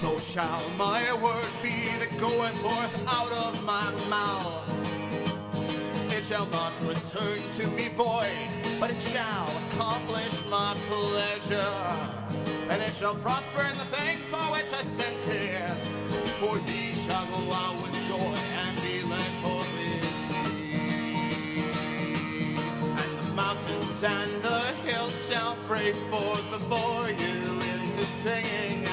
So shall my word be that goeth forth out of my mouth. It shall not return to me void, but it shall accomplish my pleasure. And it shall prosper in the thing for which I sent it. For he shall go out with joy and be led forth and the mountains and the hills shall break forth before you into singing.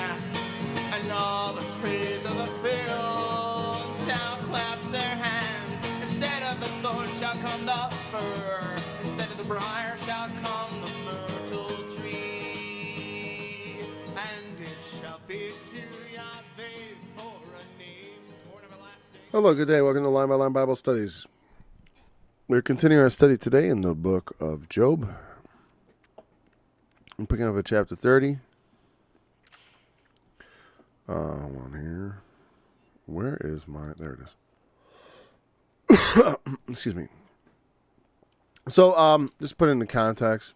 And all the trees of the field shall clap their hands. Instead of the thorn shall come the fir. Instead of the briar shall come the myrtle tree. And it shall be to Yahweh for a name, for an everlasting. Hello, good day. Welcome to Line by Line Bible Studies. We're continuing our study today in the book of Job. I'm picking up at chapter 30. Hold on here. Where is my... There it is. Excuse me. So, just put it into context.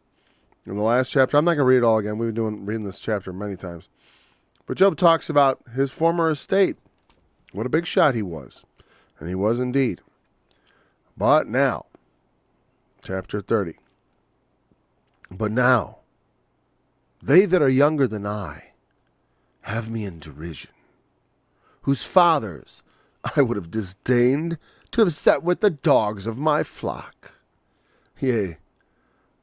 In the last chapter, I'm not going to read it all again. We've been reading this chapter many times. But Job talks about his former estate. What a big shot he was. And he was indeed. But now, chapter 30. But now, they that are younger than I have me in derision, whose fathers I would have disdained to have set with the dogs of my flock. Yea,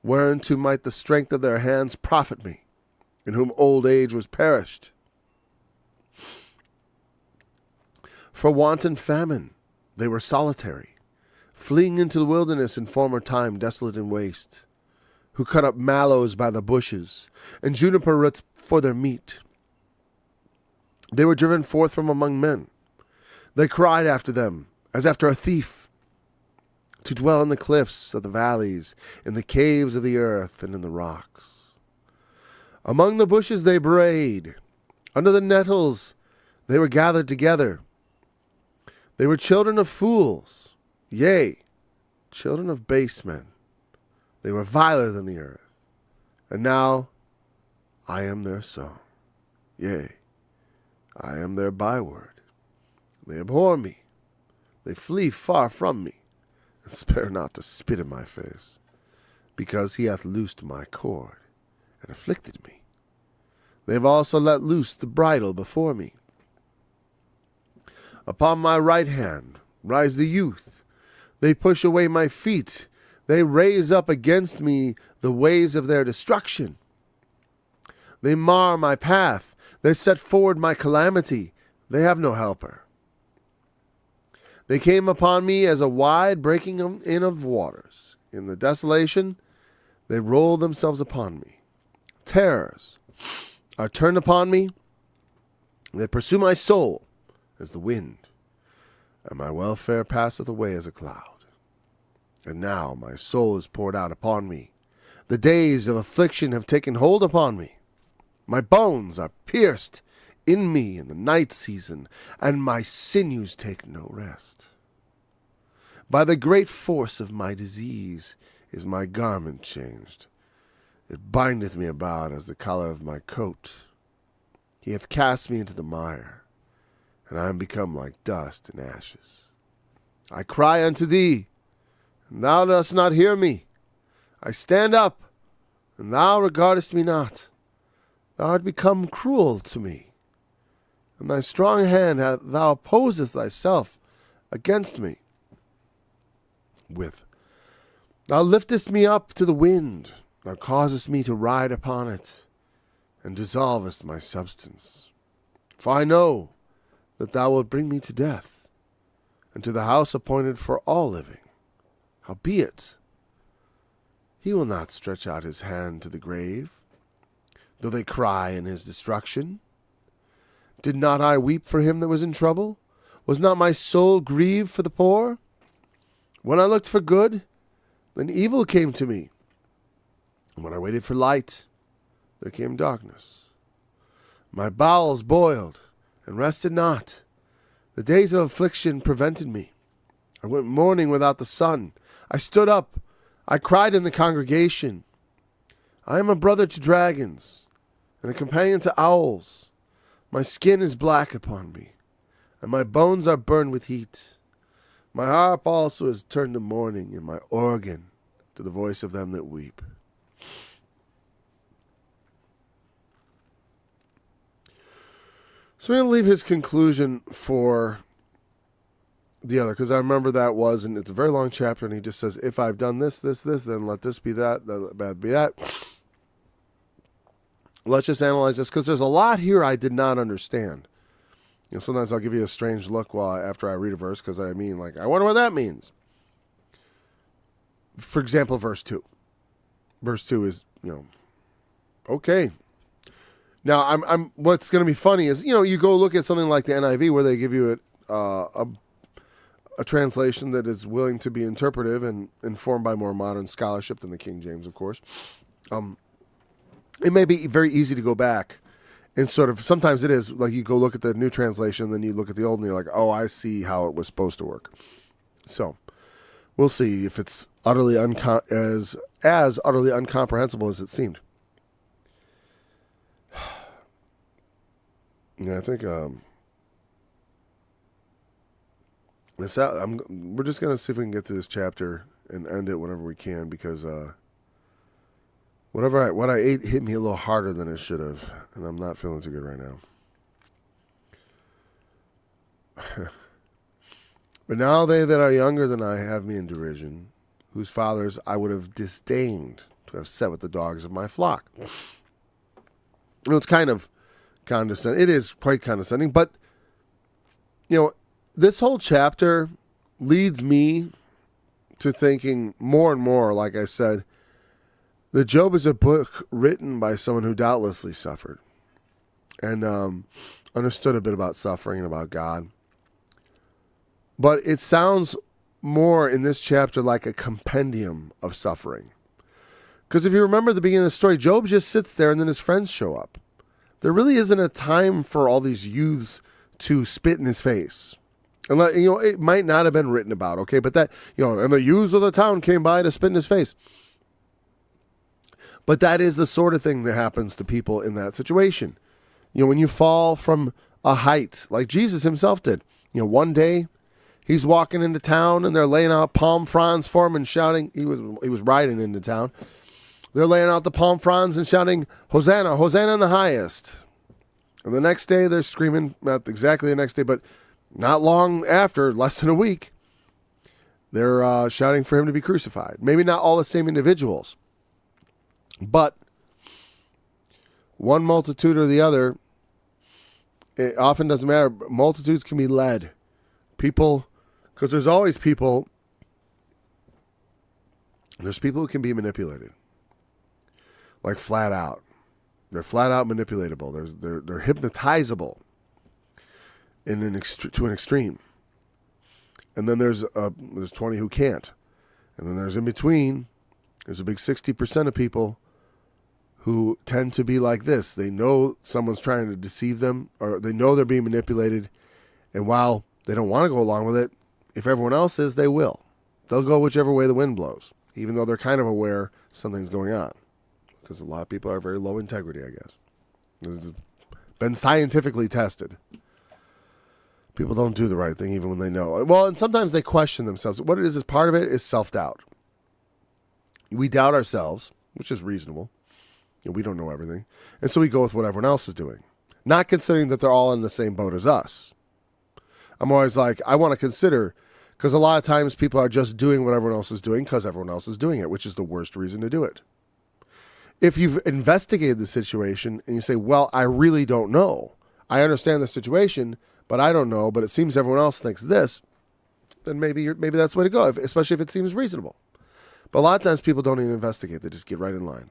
whereunto might the strength of their hands profit me, in whom old age was perished. For want and famine they were solitary, fleeing into the wilderness in former time, desolate and waste, who cut up mallows by the bushes, and juniper roots for their meat. They were driven forth from among men. They cried after them, as after a thief, to dwell in the cliffs of the valleys, in the caves of the earth, and in the rocks. Among the bushes they brayed. Under the nettles they were gathered together. They were children of fools, yea, children of base men. They were viler than the earth. And now I am their song, yea, I am their byword. They abhor me. They flee far from me, and spare not to spit in my face, because he hath loosed my cord, and afflicted me. They have also let loose the bridle before me. Upon my right hand rise the youth. They push away my feet. They raise up against me the ways of their destruction. They mar my path. They set forward my calamity. They have no helper. They came upon me as a wide breaking in of waters. In the desolation, they roll themselves upon me. Terrors are turned upon me. They pursue my soul as the wind, and my welfare passeth away as a cloud. And now my soul is poured out upon me. The days of affliction have taken hold upon me. My bones are pierced in me in the night season, and my sinews take no rest. By the great force of my disease is my garment changed. It bindeth me about as the collar of my coat. He hath cast me into the mire, and I am become like dust and ashes. I cry unto thee, and thou dost not hear me. I stand up, and thou regardest me not. Thou art become cruel to me, and thy strong hand thou opposest thyself against me. Thou liftest me up to the wind, thou causest me to ride upon it, and dissolvest my substance. For I know that thou wilt bring me to death, and to the house appointed for all living. Howbeit, he will not stretch out his hand to the grave, though they cry in his destruction. Did not I weep for him that was in trouble? Was not my soul grieved for the poor? When I looked for good, then evil came to me. And when I waited for light, there came darkness. My bowels boiled and rested not. The days of affliction prevented me. I went mourning without the sun. I stood up. I cried in the congregation. I am a brother to dragons, and a companion to owls. My skin is black upon me, and my bones are burned with heat. My harp also is turned to mourning, and my organ to the voice of them that weep. So we're going to leave his conclusion for the other, because I remember that was, and it's a very long chapter, and he just says, if I've done this, then let this be that, that be that. Let's just analyze this, because there's a lot here I did not understand. Sometimes I'll give you a strange look after I read a verse, because I wonder what that means. For example, verse 2. Verse 2 is, okay. Now, I'm. What's going to be funny is, you go look at something like the NIV where they give you a translation that is willing to be interpretive and informed by more modern scholarship than the King James, of course. It may be very easy to go back and sort of, sometimes it is, like you go look at the new translation, then you look at the old and you're like, oh, I see how it was supposed to work. So, we'll see if it's utterly as utterly incomprehensible as it seemed. Yeah, I think we're just gonna see if we can get to this chapter and end it whenever we can, because what I ate hit me a little harder than it should have, and I'm not feeling too good right now. But now they that are younger than I have me in derision, whose fathers I would have disdained to have set with the dogs of my flock. It's kind of condescending. It is quite condescending, but this whole chapter leads me to thinking more and more, like I said, that Job is a book written by someone who doubtlessly suffered and understood a bit about suffering and about God. But it sounds more in this chapter like a compendium of suffering. Because if you remember the beginning of the story, Job just sits there and then his friends show up. There really isn't a time for all these youths to spit in his face. And it might not have been written about, okay? But that, and the youths of the town came by to spit in his face. But that is the sort of thing that happens to people in that situation. When you fall from a height, like Jesus himself did. One day he's walking into town and they're laying out palm fronds for him and shouting. He was riding into town. They're laying out the palm fronds and shouting, Hosanna, Hosanna in the highest. And the next day they're screaming, not exactly the next day, but not long after, less than a week, they're shouting for him to be crucified. Maybe not all the same individuals, but one multitude or the other, it often doesn't matter. Multitudes can be led. People, because there's always people, there's people who can be manipulated. Like flat out. They're flat out manipulatable. They're hypnotizable to an extreme. And then there's 20 who can't. And then there's in between, there's a big 60% of people who tend to be like this. They know someone's trying to deceive them, or they know they're being manipulated. And while they don't want to go along with it, if everyone else is, they will. They'll go whichever way the wind blows, even though they're kind of aware something's going on. Because a lot of people are very low integrity, I guess. It's been scientifically tested. People don't do the right thing even when they know. Well, and sometimes they question themselves. What it is part of it is self-doubt. We doubt ourselves, which is reasonable. We don't know everything. And so we go with what everyone else is doing. Not considering that they're all in the same boat as us. I'm always like, I want to consider, because a lot of times people are just doing what everyone else is doing because everyone else is doing it, which is the worst reason to do it. If you've investigated the situation and you say, well, I really don't know. I understand the situation, but I don't know, but it seems everyone else thinks this, then maybe that's the way to go, especially if it seems reasonable. But a lot of times people don't even investigate. They just get right in line.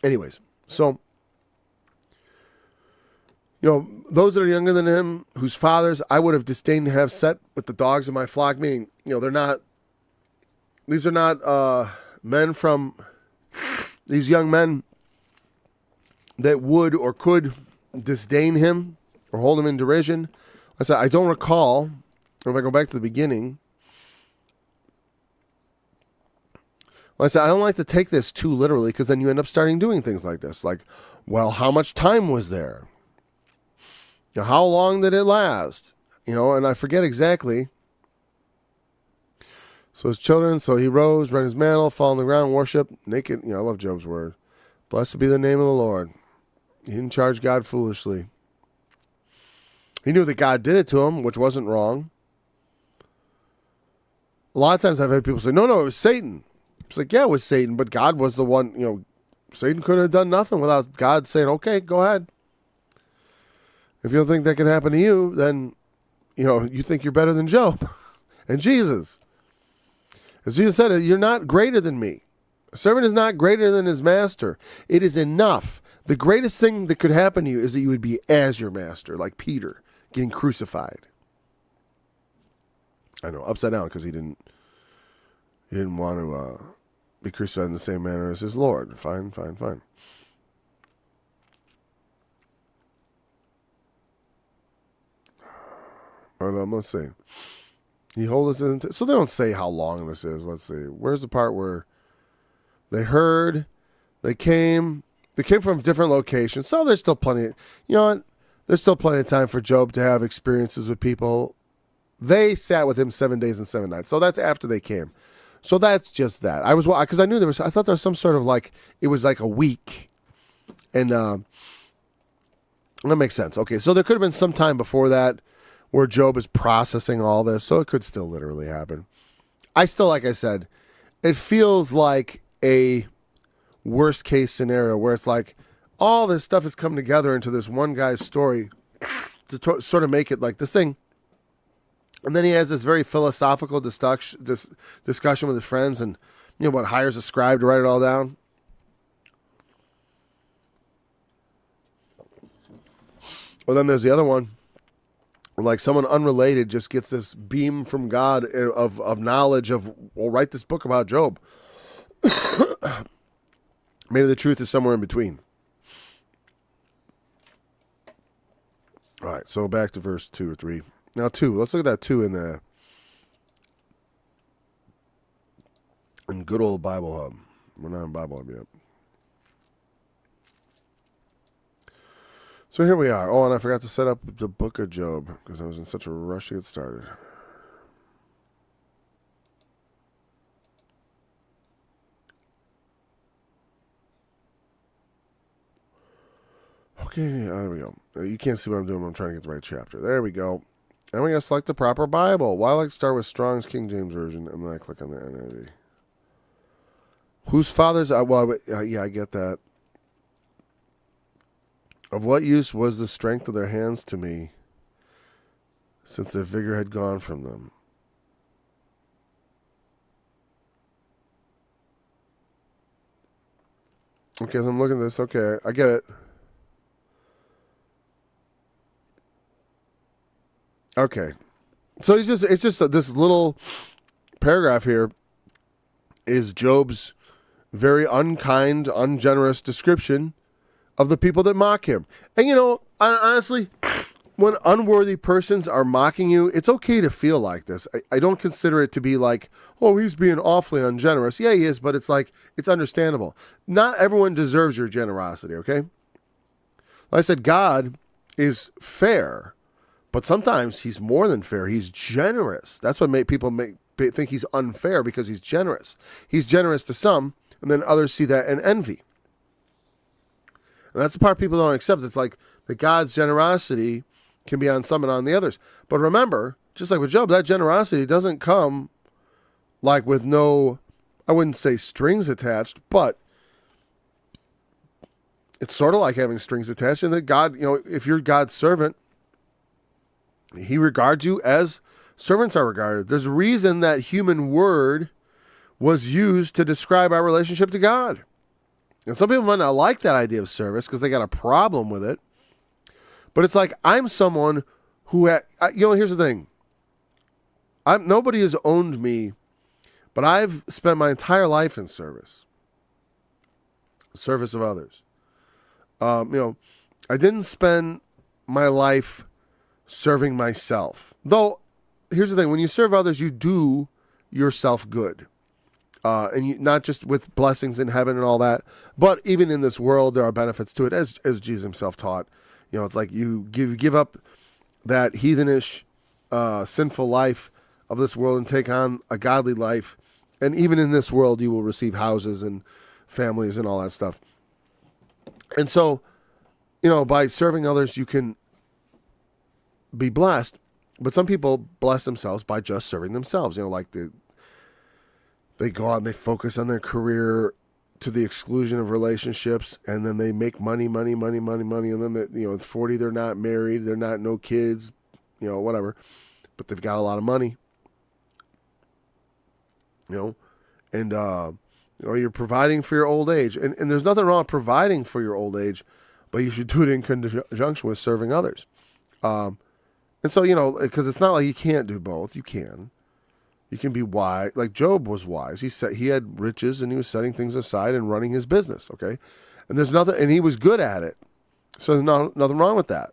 Anyways, so, those that are younger than him, whose fathers I would have disdained to have set with the dogs of my flock, meaning, these are not these young men that would or could disdain him or hold him in derision. I said, I don't recall, if I go back to the beginning, Well, I said, I don't like to take this too literally because then you end up starting doing things like this. Like, well, how much time was there? You know, how long did it last? You know, and I forget exactly. So his children, so he rose, rent his mantle, fall on the ground, worship, naked. You know, I love Job's word. Blessed be the name of the Lord. He didn't charge God foolishly. He knew that God did it to him, which wasn't wrong. A lot of times I've had people say, no, it was Satan. It's like, yeah, it was Satan, but God was the one, you know, Satan couldn't have done nothing without God saying, okay, go ahead. If you don't think that can happen to you, then, you know, you think you're better than Job and Jesus. As Jesus said, you're not greater than me. A servant is not greater than his master. It is enough. The greatest thing that could happen to you is that you would be as your master, like Peter, getting crucified. I know, upside down, because he didn't want to be crucified in the same manner as his Lord. Fine. Let's see. He hold us in. So they don't say how long this is. Let's see. Where's the part where they heard, they came from different locations. So there's still plenty. You know what? There's still plenty of time for Job to have experiences with people. They sat with him 7 days and 7 nights. So that's after they came. So that's just that. Because I knew I thought there was some sort of like, it was like a week. And that makes sense. Okay, so there could have been some time before that where Job is processing all this. So it could still literally happen. Like I said, it feels like a worst case scenario where it's like all this stuff has come together into this one guy's story to sort of make it like this thing. And then he has this very philosophical discussion with his friends, and you know hires a scribe to write it all down. Well, then there's the other one, where like someone unrelated just gets this beam from God of knowledge of, well, write this book about Job. Maybe the truth is somewhere in between. All right, so back to verse 2 or 3. Now 2, let's look at that 2 in good old Bible Hub. We're not in Bible Hub yet. So here we are. Oh, and I forgot to set up the book of Job because I was in such a rush to get started. Okay, there we go. You can't see what I'm doing, but I'm trying to get the right chapter. There we go. And we got to select the proper Bible. Well, I like to start with Strong's King James Version, and then I click on the NIV. Whose fathers... yeah, I get that. Of what use was the strength of their hands to me, since their vigor had gone from them? Okay, so I'm looking at this. Okay, I get it. Okay, so it's just this little paragraph here is Job's very unkind, ungenerous description of the people that mock him. And you know, honestly, when unworthy persons are mocking you, it's okay to feel like this. I don't consider it to be like, oh, he's being awfully ungenerous. Yeah, he is, but it's like, it's understandable. Not everyone deserves your generosity, okay? Like I said, God is fair. But sometimes he's more than fair. He's generous. That's what people think he's unfair, because he's generous. He's generous to some, and then others see that and envy. And that's the part people don't accept. It's like that God's generosity can be on some and on the others. But remember, just like with Job, that generosity doesn't come like with no, I wouldn't say strings attached, but it's sort of like having strings attached, and that God, you know, if you're God's servant, he regards you as servants are regarded. There's a reason that human word was used to describe our relationship to God. And some people might not like that idea of service because they got a problem with it. But it's like, I'm someone who, here's the thing. Nobody has owned me, but I've spent my entire life in service of others. I didn't spend my life serving myself. Though, here's the thing. When you serve others, you do yourself good. not just with blessings in heaven and all that, but even in this world, there are benefits to it, as Jesus himself taught. It's like you give up that heathenish, sinful life of this world and take on a godly life. And even in this world, you will receive houses and families and all that stuff. And so, by serving others, you can be blessed. But some people bless themselves by just serving themselves. Like they go out and they focus on their career to the exclusion of relationships, and then they make money, and then at 40 they're not married, they're not no kids, whatever, but they've got a lot of money, and you're providing for your old age, and there's nothing wrong with providing for your old age, but you should do it in conjunction with serving others, and so because it's not like you can't do both. You can. You can be wise. Like Job was wise. He had riches and he was setting things aside and running his business. Okay, and there's nothing, and he was good at it. So there's nothing wrong with that.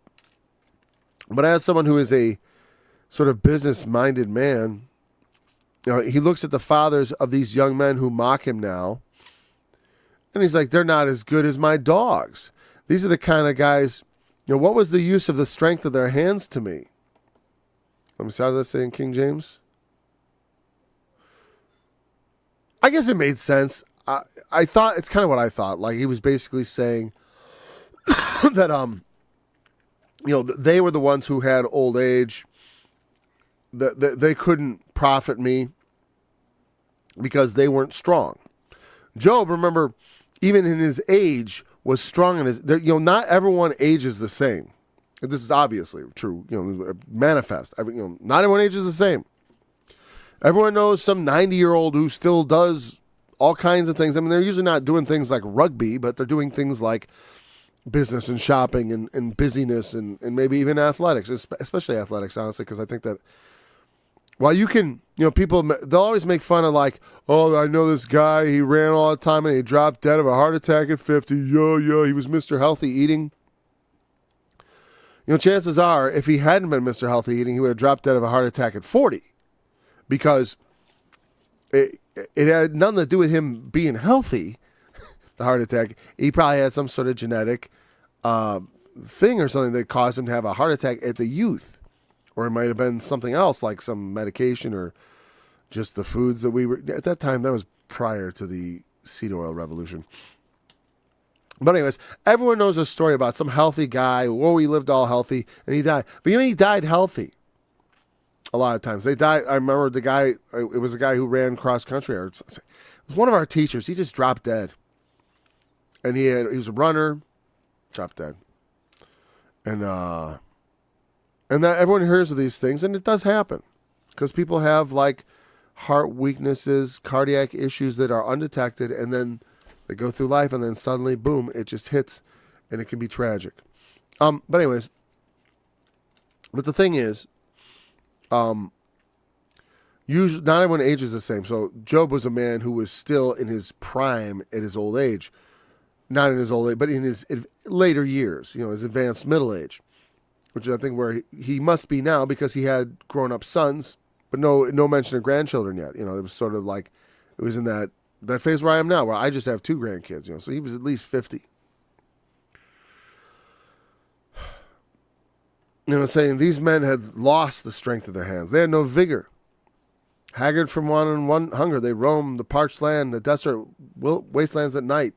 But as someone who is a sort of business-minded man, he looks at the fathers of these young men who mock him now, and he's like, they're not as good as my dogs. These are the kind of guys. What was the use of the strength of their hands to me? Let me see, how does that say in King James? I guess it made sense. I thought it's kind of what I thought. Like he was basically saying that they were the ones who had old age. That they couldn't profit me because they weren't strong. Job, remember, even in his age, was strong in his. Not everyone ages the same. This is obviously true. Manifest. Not everyone ages the same. Everyone knows some 90-year-old who still does all kinds of things. I mean, they're usually not doing things like rugby, but they're doing things like business and shopping and busyness and maybe even athletics, especially athletics, honestly, because I think that while you can, people, they'll always make fun of like, oh, I know this guy, he ran all the time and he dropped dead of a heart attack at 50. He was Mr. Healthy Eating. Chances are, if he hadn't been Mr. Healthy Eating, he would have dropped dead of a heart attack at 40. Because it had nothing to do with him being healthy, the heart attack. He probably had some sort of genetic thing or something that caused him to have a heart attack at the youth. Or it might have been something else, like some medication or just the foods that we were... At that time, that was prior to the seed oil revolution. But anyways, everyone knows a story about some healthy guy. He lived all healthy, and he died. But he died healthy. A lot of times they died. I remember the guy. It was a guy who ran cross country. It was one of our teachers. He just dropped dead, and he was a runner, dropped dead, and that everyone hears of these things, and it does happen because people have like heart weaknesses, cardiac issues that are undetected, and then they go through life, and then suddenly, boom, it just hits, and it can be tragic. But anyways, but the thing is. Usually, not everyone ages the same. So Job was a man who was still in his prime at his old age, not in his old age, but in his later years. His advanced middle age, which is I think where he must be now because he had grown up sons, but no mention of grandchildren yet. It was sort of like it was in that phase where I am now, where I just have 2 grandkids. So he was at least 50. Saying these men had lost the strength of their hands. They had no vigor. Haggard from want and hunger, they roamed the parched land, the desert wastelands at night.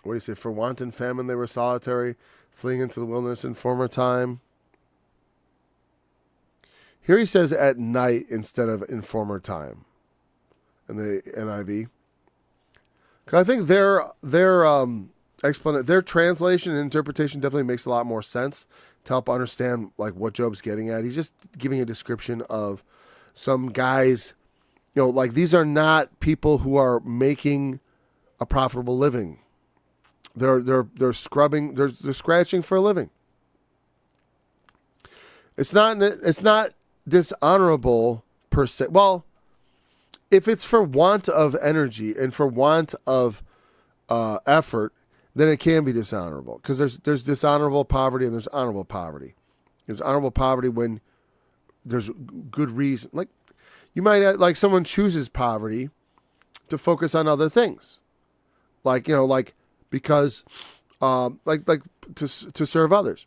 What do you say? For want and famine, they were solitary, fleeing into the wilderness in former time. Here he says at night instead of in former time in the NIV. Because I think their translation and interpretation definitely makes a lot more sense to help understand like what Job's getting at. He's just giving a description of some guys, like these are not people who are making a profitable living. They're scrubbing, they're scratching for a living. It's not dishonorable per se. Well, if it's for want of energy and for want of effort, then it can be dishonorable because there's dishonorable poverty and there's honorable poverty. There's honorable poverty when there's good reason. Like You might like someone chooses poverty to focus on other things, like because to serve others,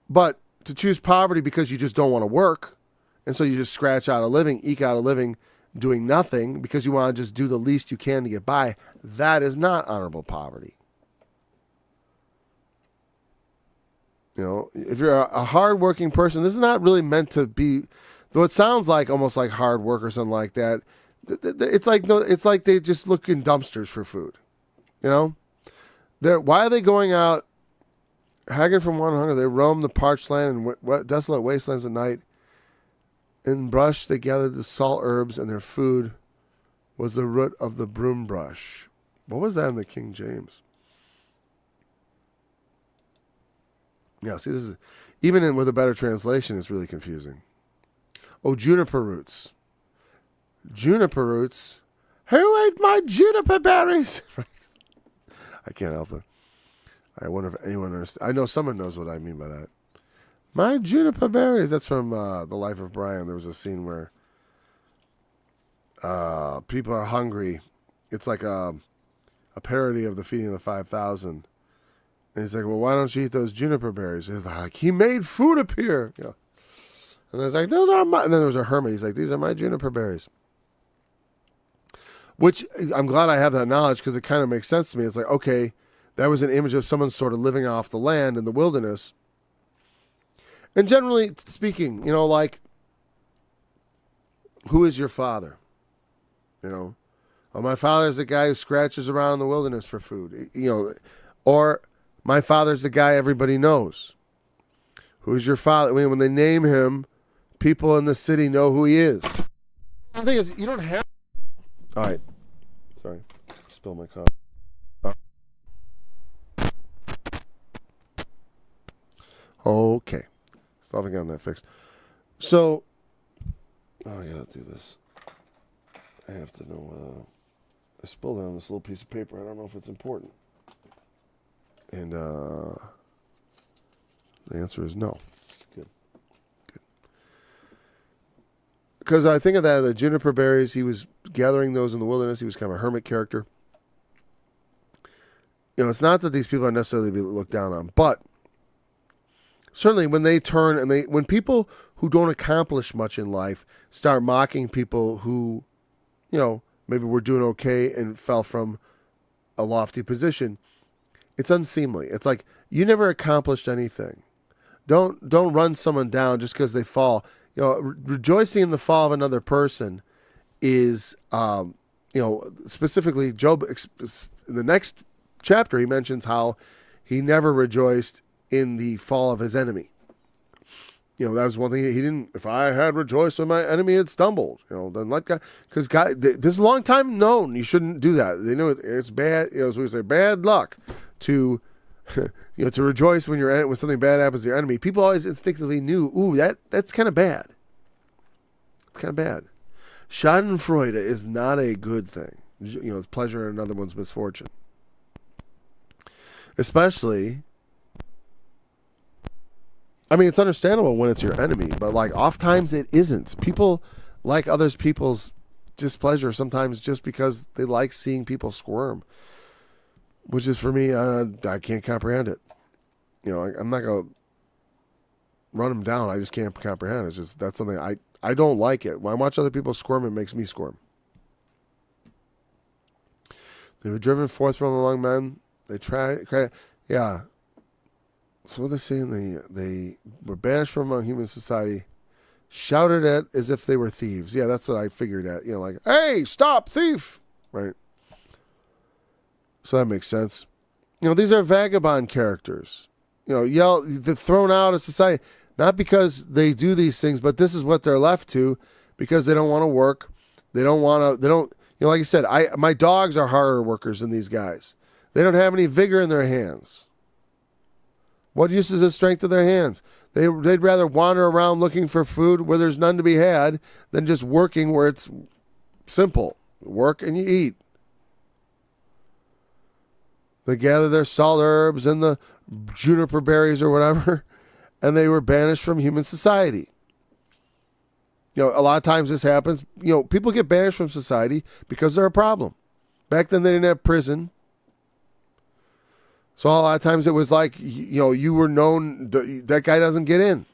but to choose poverty because you just don't want to work, and so you just eke out a living, doing nothing because you want to just do the least you can to get by. That is not honorable poverty. If you're a hardworking person, this is not really meant to be, though it sounds like almost like hard work or something like that. It's like they just look in dumpsters for food. Why are they going out haggard from want and hunger? They roam the parched land and desolate wastelands at night. In brush they gathered the salt herbs, and their food was the root of the broom brush. What was that in the King James? Yeah, see, this is even with a better translation, it's really confusing. Oh, juniper roots. Juniper roots. Who ate my juniper berries? I can't help it. I wonder if anyone understands. I know someone knows what I mean by that. My juniper berries. That's from The Life of Brian. There was a scene where people are hungry. It's like a parody of the feeding of the 5,000. And he's like, well, why don't you eat those juniper berries? He's like, he made food appear. And then it's like, those are my. And then there was a hermit. He's like, these are my juniper berries. Which I'm glad I have that knowledge because it kind of makes sense to me. It's like, okay, that was an image of someone sort of living off the land in the wilderness. And generally speaking, like, who is your father? Oh, my father is the guy who scratches around in the wilderness for food. Or my father's the guy everybody knows. Who's your father? When they name him, people in the city know who he is. The thing is, you don't have... All right. Sorry. Spilled my coffee. Okay. Still haven't gotten that fixed. So, I gotta do this. I have to know. I spilled it on this little piece of paper. I don't know if it's important. And the answer is no. Good. Because I think of that, the juniper berries, he was gathering those in the wilderness. He was kind of a hermit character. It's not that these people are necessarily be looked down on, but certainly when they turn and when people who don't accomplish much in life start mocking people who, maybe were doing okay and fell from a lofty position, it's unseemly. It's like, you never accomplished anything. Don't run someone down just because they fall. Rejoicing in the fall of another person is, specifically Job, in the next chapter, he mentions how he never rejoiced in the fall of his enemy. That was one thing he didn't. If I had rejoiced when my enemy had stumbled, then let God, because God, this is a long time known. You shouldn't do that. They know it's bad. As we say, bad luck to, to rejoice when something bad happens to your enemy. People always instinctively knew, ooh, that's kind of bad. It's kind of bad. Schadenfreude is not a good thing. It's pleasure in another one's misfortune, especially. I mean, it's understandable when it's your enemy, but oftentimes it isn't. People like other people's displeasure sometimes just because they like seeing people squirm, which is for me, I can't comprehend it. I'm not going to run them down. I just can't comprehend it. It's just, that's something I don't like it. When I watch other people squirm, it makes me squirm. They were driven forth from among men. They tried, yeah. So what they're saying, they were banished from among human society, shouted at as if they were thieves. Yeah, that's what I figured at. Hey, stop, thief! Right? So that makes sense. These are vagabond characters. They're thrown out of society, not because they do these things, but this is what they're left to because they don't want to work. They don't, like I said, my dogs are harder workers than these guys. They don't have any vigor in their hands. What use is the strength of their hands? They'd rather wander around looking for food where there's none to be had than just working where it's simple. Work and you eat. They gather their salt herbs and the juniper berries or whatever, and they were banished from human society. A lot of times this happens. People get banished from society because they're a problem. Back then they didn't have prison. So a lot of times it was like, you were known, that guy doesn't get in.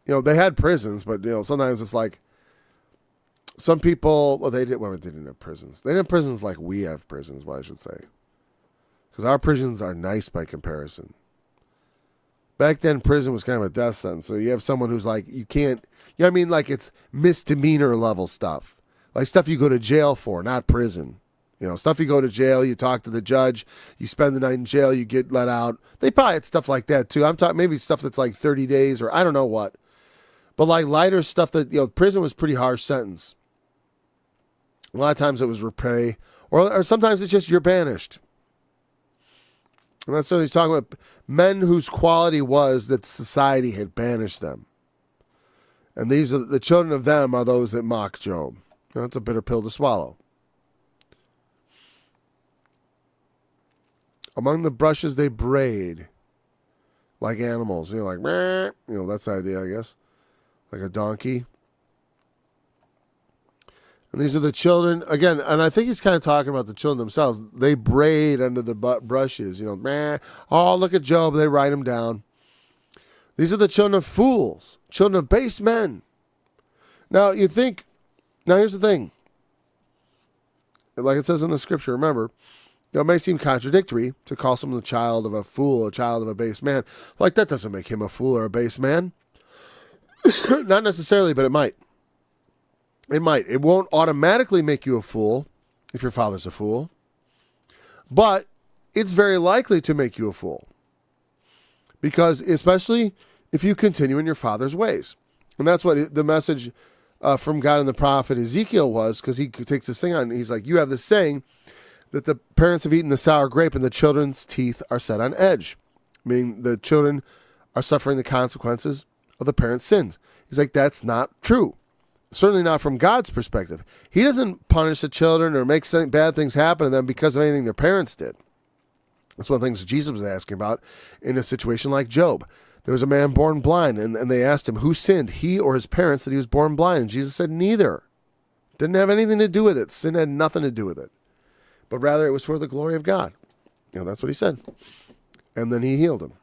They had prisons, but, sometimes it's like some people, well, they didn't have prisons. They didn't have prisons like we have prisons, what I should say. Because our prisons are nice by comparison. Back then, prison was kind of a death sentence. So you have someone who's like, you can't, like it's misdemeanor level stuff. Like stuff you go to jail for, not prison. Stuff you go to jail, you talk to the judge, you spend the night in jail, you get let out. They probably had stuff like that too. I'm talking maybe stuff that's like 30 days or I don't know what. But like lighter stuff that, prison was pretty harsh sentence. A lot of times it was repay or sometimes it's just you're banished. And that's what he's talking about. Men whose quality was that society had banished them. And these are the children of them are those that mock Job. It's a bitter pill to swallow. Among the brushes they braid like animals. Like, that's the idea, I guess. Like a donkey. And these are the children, again, and I think he's kind of talking about the children themselves. They braid under the brushes, oh, look at Job, they write him down. These are the children of fools, children of base men. Now, here's the thing. Like it says in the scripture, remember, it may seem contradictory to call someone a child of a fool, a child of a base man. Like that doesn't make him a fool or a base man. Not necessarily, but it might. It might. It won't automatically make you a fool if your father's a fool. But it's very likely to make you a fool. Because especially if you continue in your father's ways. And that's what the message from God and the prophet Ezekiel was, because he takes this thing on. He's like, you have this saying that the parents have eaten the sour grape and the children's teeth are set on edge. Meaning the children are suffering the consequences of the parents' sins. He's like, that's not true. Certainly not from God's perspective. He doesn't punish the children or make bad things happen to them because of anything their parents did. That's one of the things Jesus was asking about in a situation like Job. There was a man born blind, and they asked him, who sinned, he or his parents, that he was born blind? And Jesus said, neither. Didn't have anything to do with it. Sin had nothing to do with it. But rather it was for the glory of God. That's what he said. And then he healed him.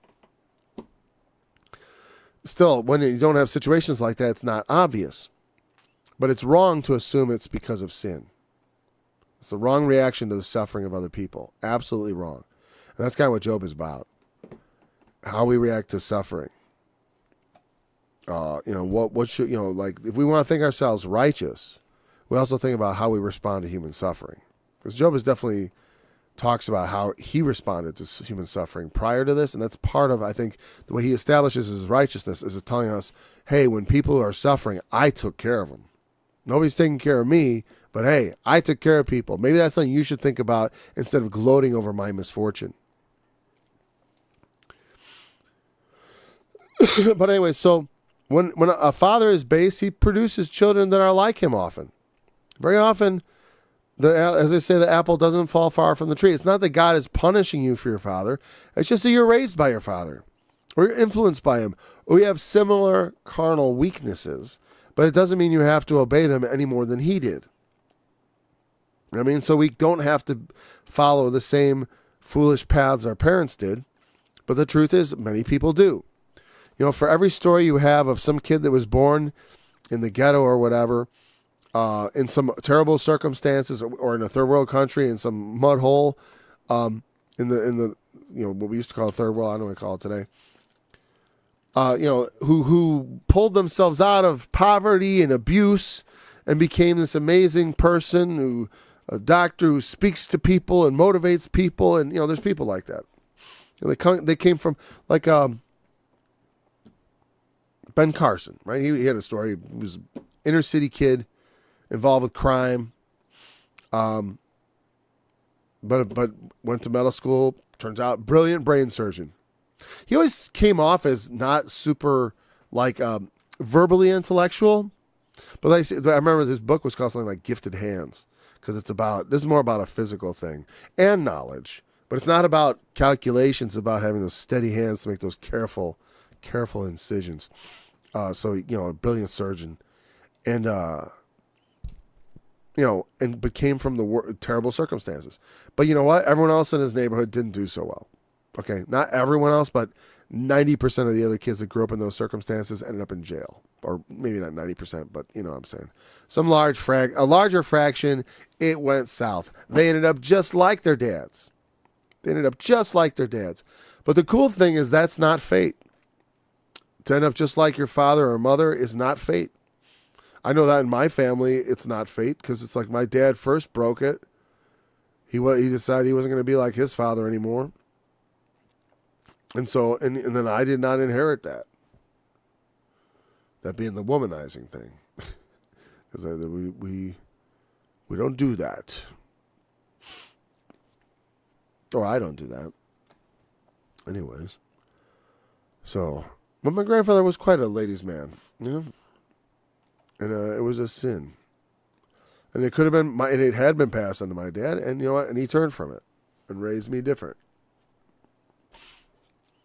Still, when you don't have situations like that, it's not obvious. But it's wrong to assume it's because of sin. It's the wrong reaction to the suffering of other people. Absolutely wrong. And that's kind of what Job is about. How we react to suffering. What should, like if we want to think ourselves righteous, we also think about how we respond to human suffering. Because Job is definitely talks about how he responded to human suffering prior to this. And that's part of, I think, the way he establishes his righteousness is telling us, hey, when people are suffering, I took care of them. Nobody's taking care of me, but hey, I took care of people. Maybe that's something you should think about instead of gloating over my misfortune. But anyway, so when a father is base, he produces children that are like him often. Very often, as they say, the apple doesn't fall far from the tree. It's not that God is punishing you for your father. It's just that you're raised by your father, or you're influenced by him, or you have similar carnal weaknesses. But it doesn't mean you have to obey them any more than he did. So we don't have to follow the same foolish paths our parents did. But the truth is, many people do. For every story you have of some kid that was born in the ghetto or whatever, in some terrible circumstances, or in a third world country, in some mud hole, in the what we used to call a third world, I don't know what we call it today. Who pulled themselves out of poverty and abuse and became this amazing person, a doctor who speaks to people and motivates people, and there's people like that. They came from like Ben Carson, right? He had a story. He was an inner city kid involved with crime, but went to medical school. Turns out, brilliant brain surgeon. He always came off as not super verbally intellectual, but I remember his book was called something like Gifted Hands, because this is more about a physical thing and knowledge, but it's not about calculations, about having those steady hands to make those careful incisions. So, a brilliant surgeon. And, but came from the terrible circumstances. But you know what? Everyone else in his neighborhood didn't do so well. Okay, not everyone else, but 90% of the other kids that grew up in those circumstances ended up in jail. Or maybe not 90%, but you know what I'm saying. A larger fraction, it went south. They ended up just like their dads. But the cool thing is that's not fate. To end up just like your father or mother is not fate. I know that in my family, it's not fate, because it's like my dad first broke it. He decided he wasn't going to be like his father anymore. And so, and then I did not inherit that. That being the womanizing thing. Because we don't do that. Or I don't do that. Anyways. So, but my grandfather was quite a ladies' man, And it was a sin. And it could have been, and it had been passed on to my dad, and you know what? And he turned from it and raised me different.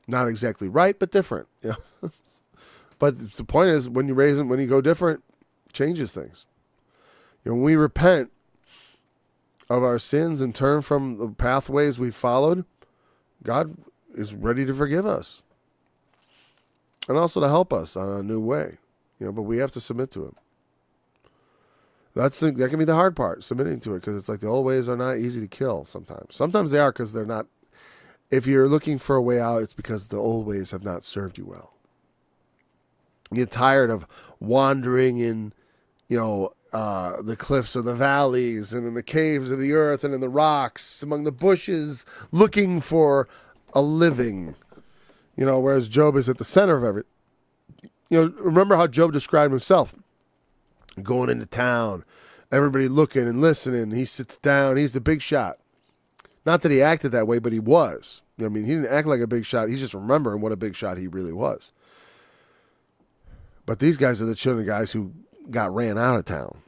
Not exactly right, but different. Yeah. But the point is, when you go different, changes things. When we repent of our sins and turn from the pathways we followed, God is ready to forgive us. And also to help us on a new way. But we have to submit to Him. That can be the hard part, submitting to it, because it's like the old ways are not easy to kill sometimes. Sometimes they are, because they're not. If you're looking for a way out, it's because the old ways have not served you well. You get tired of wandering in, the cliffs of the valleys and in the caves of the earth and in the rocks, among the bushes, looking for a living. Whereas Job is at the center of everything. Remember how Job described himself. Going into town, everybody looking and listening. He sits down. He's the big shot. Not that he acted that way, but he was. He didn't act like a big shot. He's just remembering what a big shot he really was. But these guys are the children of guys who got ran out of town.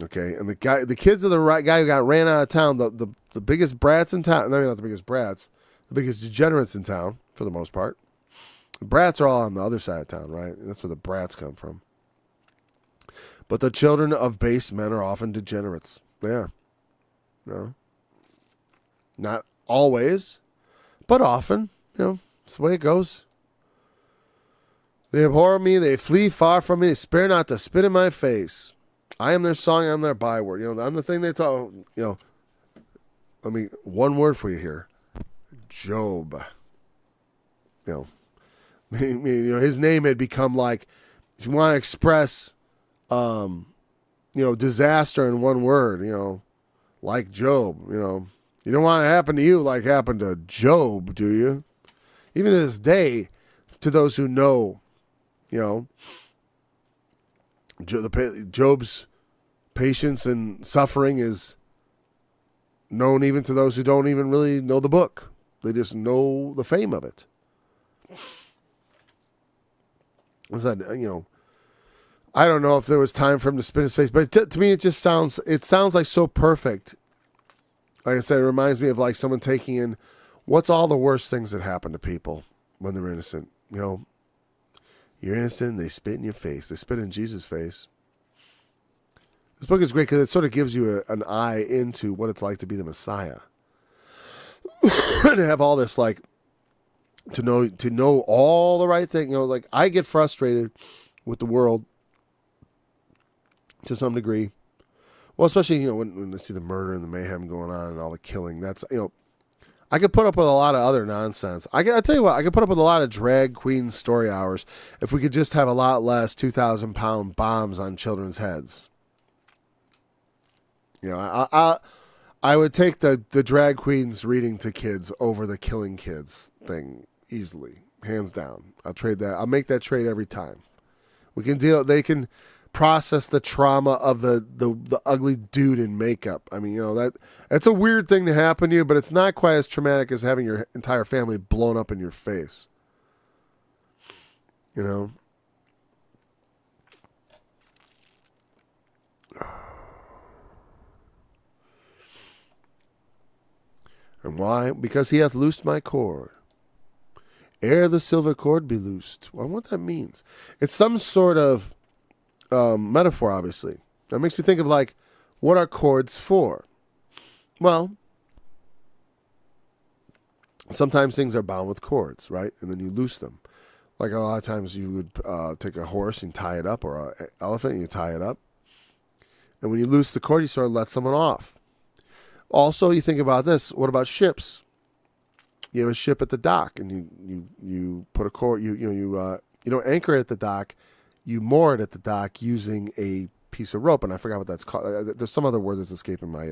Okay, and the kids of the right guy who got ran out of town, the biggest brats in town. I mean, not the biggest brats, the biggest degenerates in town for the most part. The brats are all on the other side of town, right? And that's where the brats come from. But the children of base men are often degenerates. They are. Not always, but often. It's the way it goes. They abhor me. They flee far from me. They spare not to spit in my face. I am their song. I am their byword. I'm the thing they talk. Let me, one word for you here. Job. His name had become like, if you want to express, disaster in one word, like Job, you don't want it to happen to you like happened to Job, do you? Even to this day, to those who know, Job's patience and suffering is known even to those who don't even really know the book. They just know the fame of it. I don't know if there was time for him to spin his face, but to me it sounds like so perfect. Like I said, it reminds me of like someone taking in what's all the worst things that happen to people when they're innocent. You're innocent, they spit in your face. They spit in Jesus' face. This book is great because it sort of gives you an eye into what it's like to be the Messiah. To have all this, like, to know all the right thing. Like, I get frustrated with the world to some degree. Well, especially, when I see the murder and the mayhem going on and all the killing. That's, I could put up with a lot of other nonsense. I tell you what, I could put up with a lot of drag queen story hours if we could just have a lot less 2,000-pound bombs on children's heads. I would take the drag queens reading to kids over the killing kids thing easily, hands down. I'll trade that. I'll make that trade every time. They can process the trauma of the ugly dude in makeup. I mean, that's a weird thing to happen to you, but it's not quite as traumatic as having your entire family blown up in your face. And why? Because he hath loosed my cord ere the silver cord be loosed. Well, I wonder what that means. It's some sort of metaphor, obviously. That makes me think of like, what are cords for? Well, sometimes things are bound with cords, right? And then you loose them. Like a lot of times you would take a horse and tie it up, or an elephant and you tie it up. And when you loose the cord, you sort of let someone off. Also, you think about this. What about ships? You have a ship at the dock, and you put a cord. You don't anchor it at the dock. You moor it at the dock using a piece of rope, and I forgot what that's called. There's some other word that's escaping my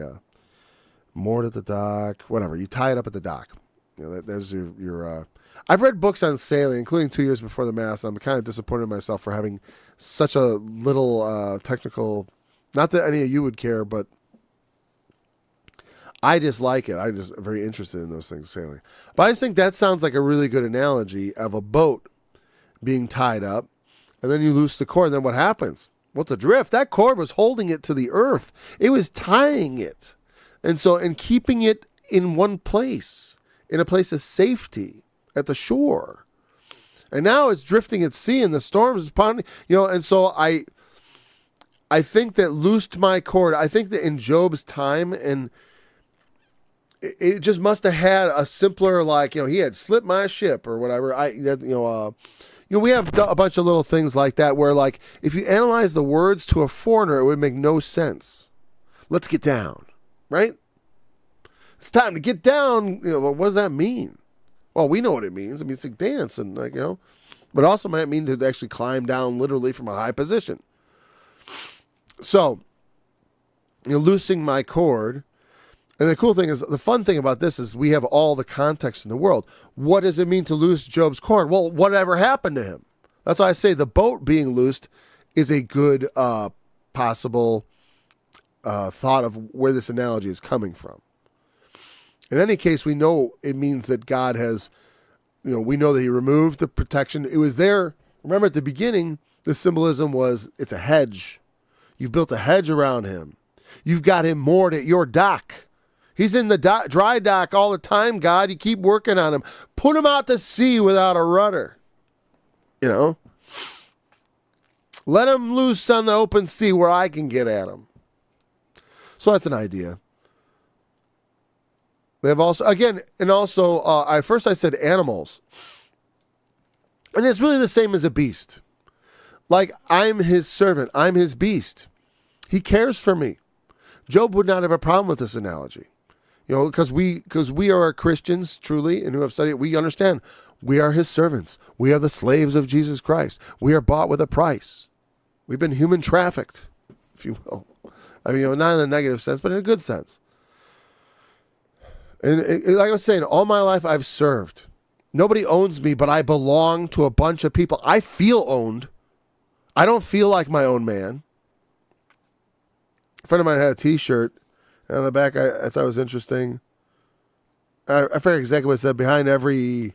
moored at the dock. Whatever. You tie it up at the dock. There's your I've read books on sailing, including 2 years before the Mass, and I'm kind of disappointed in myself for having such a little technical. Not that any of you would care, but I just like it. I'm just very interested in those things, sailing. But I just think that sounds like a really good analogy of a boat being tied up, and then you loose the cord, and then what happens? What's adrift? That cord was holding it to the earth. It was tying it. And keeping it in one place, in a place of safety at the shore. And now it's drifting at sea, and the storms is pounding, and so I think that loosed my cord. I think that in Job's time, and it just must have had a simpler, like, he had slipped my ship or whatever. We have a bunch of little things like that where, like, if you analyze the words to a foreigner, it would make no sense. Let's get down, right? It's time to get down. What does that mean? Well, we know what it means. It means to dance and, but it also might mean to actually climb down literally from a high position. So, loosing my cord. And the cool thing is, the fun thing about this is we have all the context in the world. What does it mean to loose Job's cord? Well, whatever happened to him? That's why I say the boat being loosed is a good possible thought of where this analogy is coming from. In any case, we know it means that God has, we know that he removed the protection. It was there. Remember at the beginning, the symbolism was it's a hedge. You've built a hedge around him. You've got him moored at your dock. He's in the dry dock all the time, God. You keep working on him. Put him out to sea without a rudder. Let him loose on the open sea where I can get at him. So that's an idea. They have also, first I said animals. And it's really the same as a beast. Like, I'm his servant. I'm his beast. He cares for me. Job would not have a problem with this analogy. Because we are Christians, truly, and who have studied it, we understand we are his servants. We are the slaves of Jesus Christ. We are bought with a price. We've been human trafficked, if you will. Not in a negative sense, but in a good sense. And like I was saying, all my life I've served. Nobody owns me, but I belong to a bunch of people. I feel owned. I don't feel like my own man. A friend of mine had a T-shirt, and on the back I thought it was interesting. I forget exactly what it said. Behind every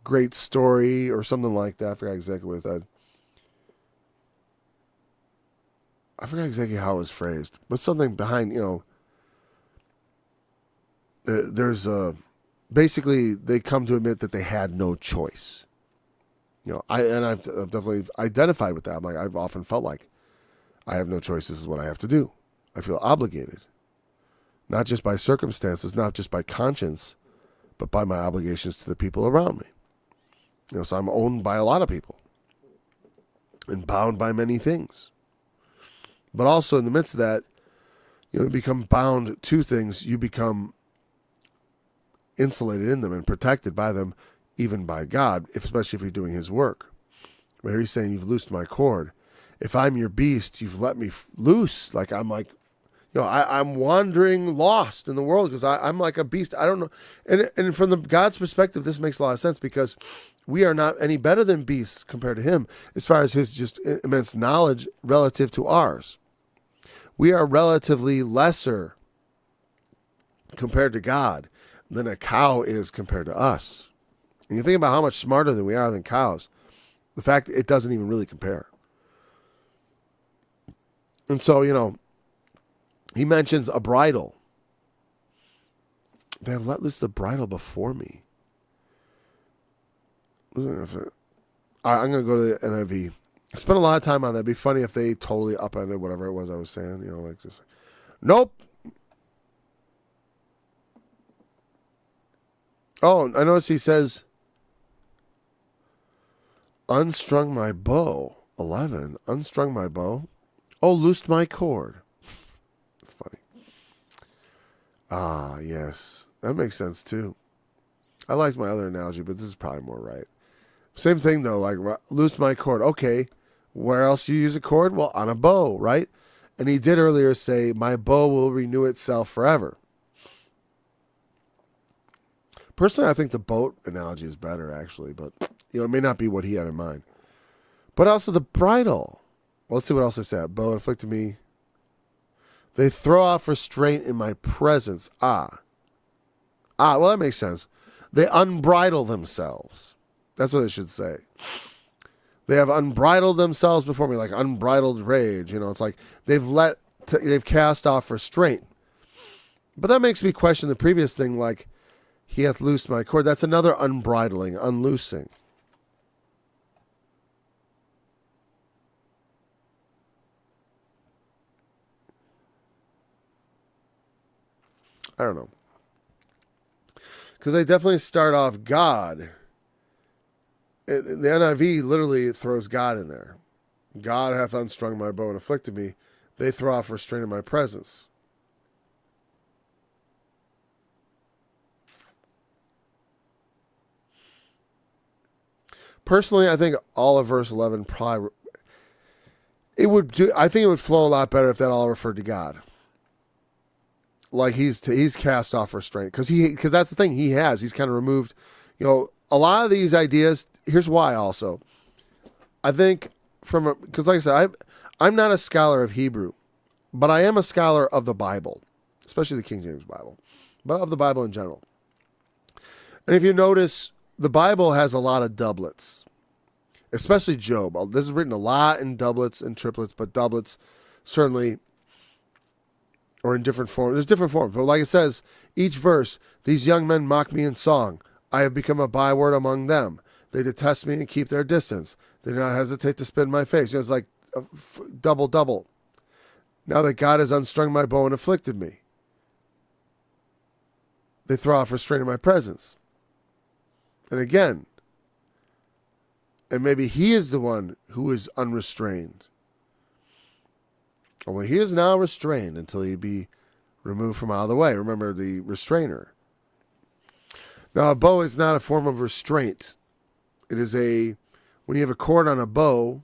great story or something like that. I forgot exactly what it said. I forgot exactly how it was phrased. But something behind, there's basically they come to admit that they had no choice. I've definitely identified with that. I'm like, I've often felt like I have no choice. This is what I have to do. I feel obligated, not just by circumstances, not just by conscience, but by my obligations to the people around me. So I'm owned by a lot of people and bound by many things. But also in the midst of that, you become bound to things. You become insulated in them and protected by them, even by God, especially if you're doing his work. Where he's saying, you've loosed my cord. If I'm your beast, you've let me loose. Like, I'm like, I'm wandering lost in the world because I'm like a beast. I don't know. And from God's perspective, this makes a lot of sense because we are not any better than beasts compared to him as far as his just immense knowledge relative to ours. We are relatively lesser compared to God than a cow is compared to us. And you think about how much smarter than we are than cows. The fact that it doesn't even really compare. And so, he mentions a bridle. They have let loose the bridle before me. I'm going to go to the NIV. I spent a lot of time on that. It'd be funny if they totally upended whatever it was I was saying. You know, like just, nope. Oh, I noticed he says, unstrung my bow. 11. Unstrung my bow. Oh, loosed my cord. That's funny. Ah, yes. That makes sense, too. I liked my other analogy, but this is probably more right. Same thing, though, like, loosed my cord. Okay, where else do you use a cord? Well, on a bow, right? And he did earlier say, my bow will renew itself forever. Personally, I think the boat analogy is better, actually, but, you know, it may not be what he had in mind. But also the bridle. Well, let's see what else they said. Bow inflicted me. They throw off restraint in my presence. Well, that makes sense. They unbridle themselves. That's what they should say. They have unbridled themselves before me, like unbridled rage. You know, it's like they've cast off restraint. But that makes me question the previous thing, like, he hath loosed my cord. That's another unbridling, unloosing. I don't know. Because they definitely start off God. The NIV literally throws God in there. God hath unstrung my bow and afflicted me. They throw off restraint in my presence. Personally, I think all of verse 11 probably... I think it would flow a lot better if that all referred to God. Like he's cast off restraint because that's the thing he's kind of removed, you know, a lot of these ideas. Here's why also, I think because like I said, I'm not a scholar of Hebrew, but I am a scholar of the Bible, especially the King James Bible, but of the Bible in general. And if you notice, the Bible has a lot of doublets, especially Job. This is written a lot in doublets and triplets, but doublets certainly. Or in different forms. There's different forms. But like it says, each verse, these young men mock me in song. I have become a byword among them. They detest me and keep their distance. They do not hesitate to spit in my face. You know, it's like double. Now that God has unstrung my bow and afflicted me. They throw off restraint in my presence. And again, and maybe he is the one who is unrestrained. Only he is now restrained until he be removed from out of the way. Remember the restrainer. Now, a bow is not a form of restraint. It is when you have a cord on a bow,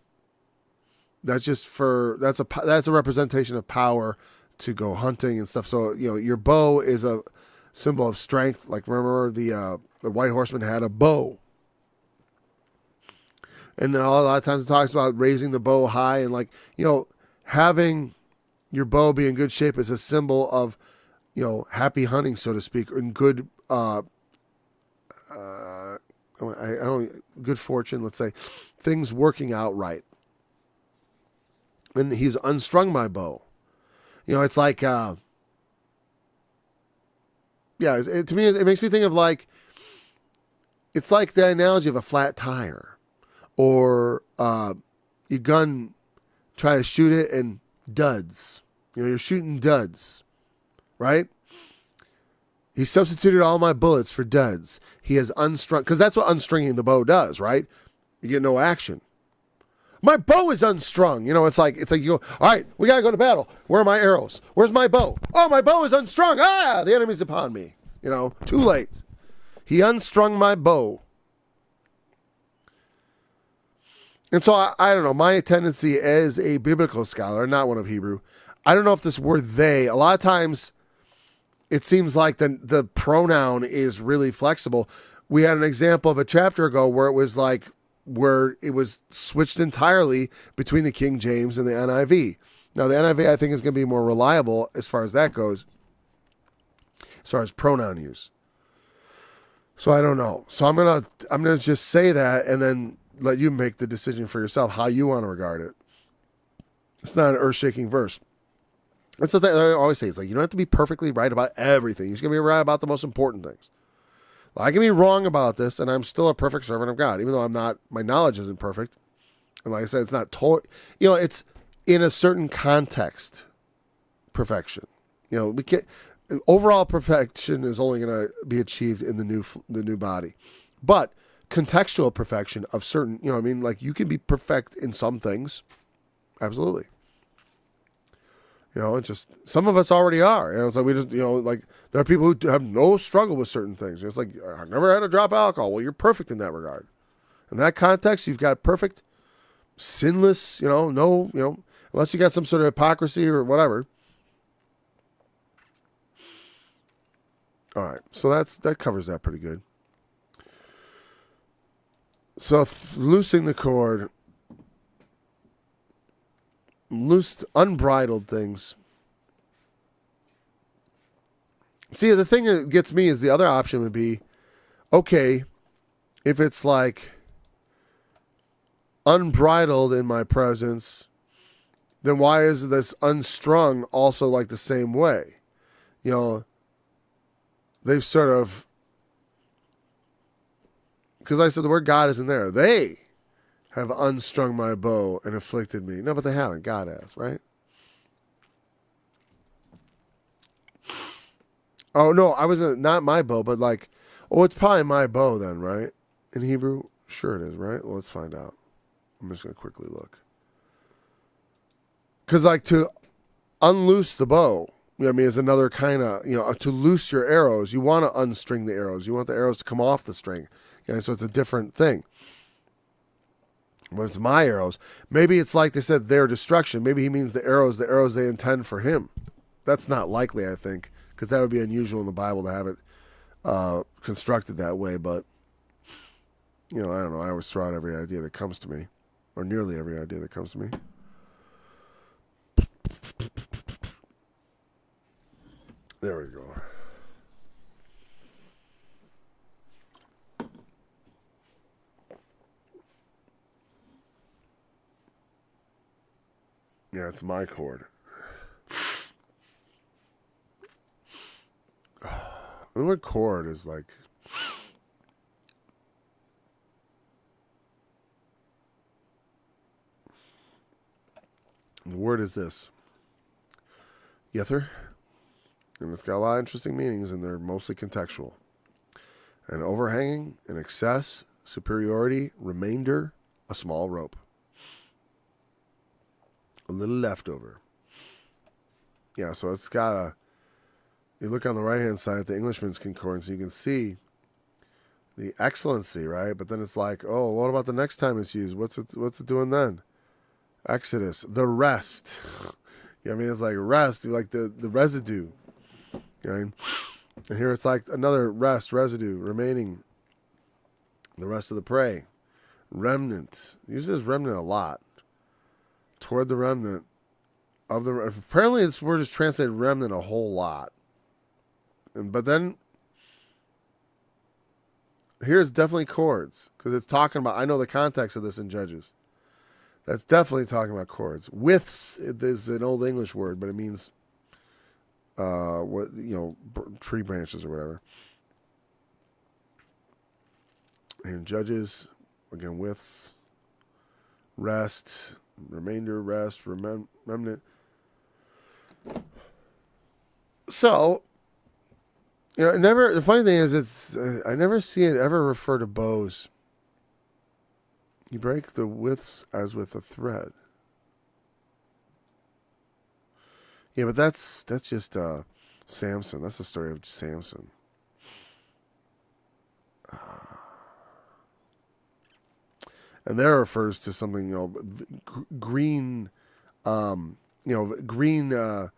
that's a representation of power to go hunting and stuff. So, you know, your bow is a symbol of strength. Like, remember the white horseman had a bow. And a lot of times it talks about raising the bow high and, like, you know, having your bow be in good shape is a symbol of, you know, happy hunting, so to speak, and good, good fortune, let's say, things working out right. And he's unstrung my bow. You know, it's like, to me, it makes me think of like, it's like the analogy of a flat tire, or your gun. Try to shoot it and duds. You know, you're shooting duds, right? He substituted all my bullets for duds. He has unstrung, because that's what unstringing the bow does, right? You get no action. My bow is unstrung. You know, it's like you go, all right, we got to go to battle. Where are my arrows? Where's my bow? Oh, my bow is unstrung. The enemy's upon me. You know, too late. He unstrung my bow. And so I don't know, my tendency as a biblical scholar, not one of Hebrew, I don't know if this word they, a lot of times it seems like the pronoun is really flexible. We had an example of a chapter ago where it was switched entirely between the King James and the NIV. Now the NIV I think is going to be more reliable as far as that goes, as far as pronoun use. So I don't know. So I'm gonna just say that and then let you make the decision for yourself how you want to regard it. It's not an earth-shaking verse. That's the thing I always say. It's like you don't have to be perfectly right about everything. You're just going to be right about the most important things. I can be wrong about this, and I'm still a perfect servant of God, even though I'm not. My knowledge isn't perfect, and like I said, it's not it's in a certain context. Perfection, we can't. Overall perfection is only going to be achieved in the new body, but contextual perfection of certain, like you can be perfect in some things, absolutely. It's just some of us already are. It's like we just, like there are people who have no struggle with certain things. It's like I've never had to drop alcohol. Well, you're perfect in that regard. In that context, you've got perfect, sinless. Unless you got some sort of hypocrisy or whatever. All right, so that covers that pretty good. So loosing the cord. Loosed, unbridled things. See, the thing that gets me is the other option would be, okay, if it's like unbridled in my presence, then why is this unstrung also like the same way? They've sort of, because I said the word God isn't there. They have unstrung my bow and afflicted me. No, but they haven't. God has, right? Oh, no, I wasn't, not my bow, but like, it's probably my bow then, right? In Hebrew? Sure it is, right? Well, let's find out. I'm just going to quickly look. Because like to unloose the bow, is another kind of, to loose your arrows, you want to unstring the arrows. You want the arrows to come off the string. So it's a different thing. When it's my arrows, maybe it's like they said, their destruction. Maybe he means the arrows they intend for him. That's not likely, I think, because that would be unusual in the Bible to have it constructed that way. But, I don't know. I always throw out every idea that comes to me, or nearly every idea that comes to me. There we go. Yeah, it's my cord. The word cord is like... The word is this. Yether. And it's got a lot of interesting meanings, and they're mostly contextual. An overhanging, an excess, superiority, remainder, a small rope. A little leftover. Yeah, so it's got a... You look on the right-hand side at the Englishman's Concordance, you can see the excellency, right? But then it's like, oh, what about the next time it's used? What's it doing then? Exodus, the rest. It's like rest, like the residue. And here it's like another rest, residue, remaining. The rest of the prey. Remnant. It uses remnant a lot. Toward the remnant of the... Apparently this word is translated remnant a whole lot. But then here's definitely cords, because it's talking about... I know the context of this in Judges. That's definitely talking about cords. Withs is an old English word, but it means tree branches or whatever. And Judges, again, withs, rest... Remainder, rest, remnant. So, the funny thing is, I never see it ever refer to bows. You break the withs as with a thread. Yeah, but that's just Samson. That's the story of Samson. And there refers to something, green, green,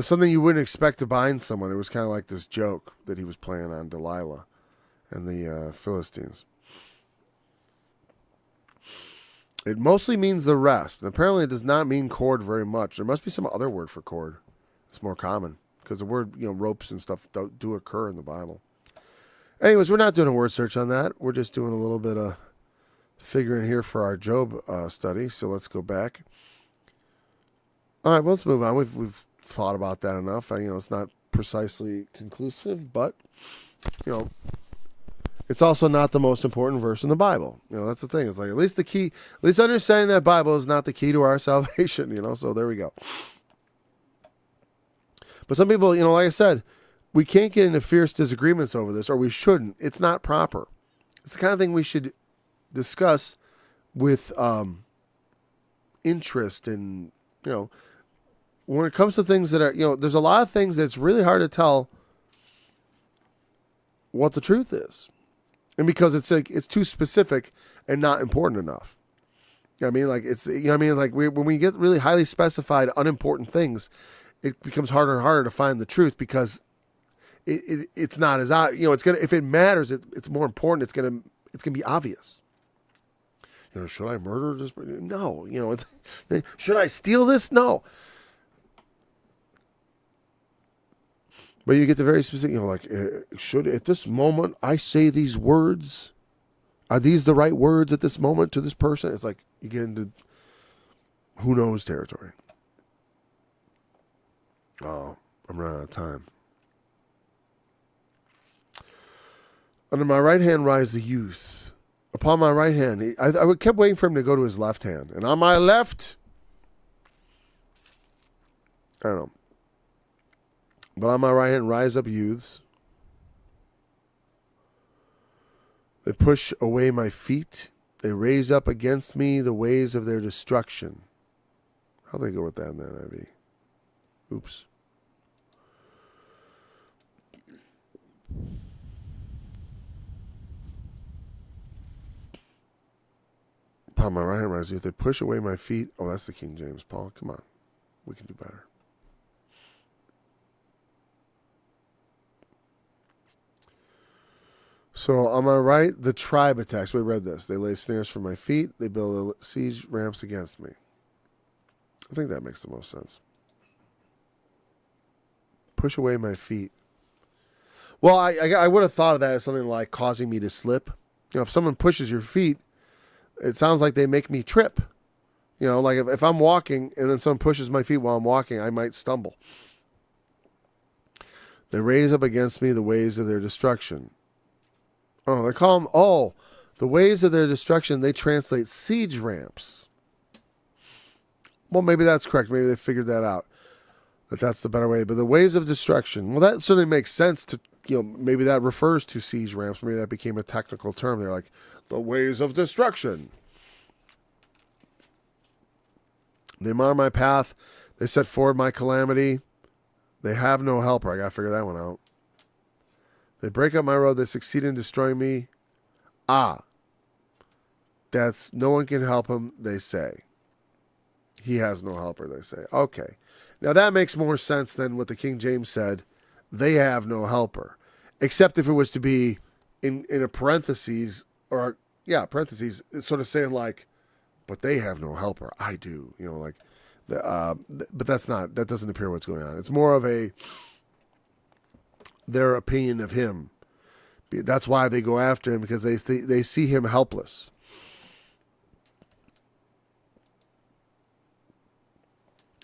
something you wouldn't expect to bind someone. It was kind of like this joke that he was playing on Delilah and the Philistines. It mostly means the rest. And apparently it does not mean cord very much. There must be some other word for cord. It's more common because the word, ropes and stuff do occur in the Bible. Anyways, we're not doing a word search on that. We're just doing a little bit of figuring here for our Job study. So let's go back. All right, well, let's move on. We've thought about that enough. It's not precisely conclusive, but It's also not the most important verse in the Bible. That's the thing. It's like, at least understanding that Bible is not the key to our salvation, so there we go. But some people, like I said, we can't get into fierce disagreements over this, or we shouldn't. It's not proper. It's the kind of thing we should discuss with interest and, when it comes to things that are, there's a lot of things that's really hard to tell what the truth is. And because it's too specific and not important enough. When we get really highly specified, unimportant things, it becomes harder and harder to find the truth because it's not as if it matters, it's more important. It's gonna be obvious. Should I murder this? No. Should I steal this? No. But you get the very specific, should at this moment I say these words? Are these the right words at this moment to this person? It's like you get into who knows territory. Oh, I'm running out of time. Under my right hand rise the youth. Upon my right hand, I kept waiting for him to go to his left hand. And on my left, I don't know. But on my right hand rise up youths. They push away my feet. They raise up against me the ways of their destruction. How'd they go with that in that NIV? Oops. Upon my right hand rise youth. They push away my feet. Oh, that's the King James, Paul. Come on. We can do better. So on my right, the tribe attacks. We read this. They lay snares for my feet. They build siege ramps against me. I think that makes the most sense. Push away my feet. Well, I would have thought of that as something like causing me to slip. If someone pushes your feet, it sounds like they make me trip. Like if I'm walking and then someone pushes my feet while I'm walking, I might stumble. They raise up against me the ways of their destruction. Oh, they call them, the ways of their destruction, they translate siege ramps. Well, maybe that's correct. Maybe they figured that out. That's the better way. But the ways of destruction, well, that certainly makes sense to, maybe that refers to siege ramps. Maybe that became a technical term. They're like, the ways of destruction. They mar my path. They set forward my calamity. They have no helper. I got to figure that one out. They break up my road. They succeed in destroying me. That's no one can help him, they say. He has no helper, they say. Okay. Now that makes more sense than what the King James said. They have no helper. Except if it was to be in a parentheses, parentheses, it's sort of saying like, but they have no helper. I do. But that doesn't appear what's going on. It's more of their opinion of him. That's why they go after him, because they see him helpless.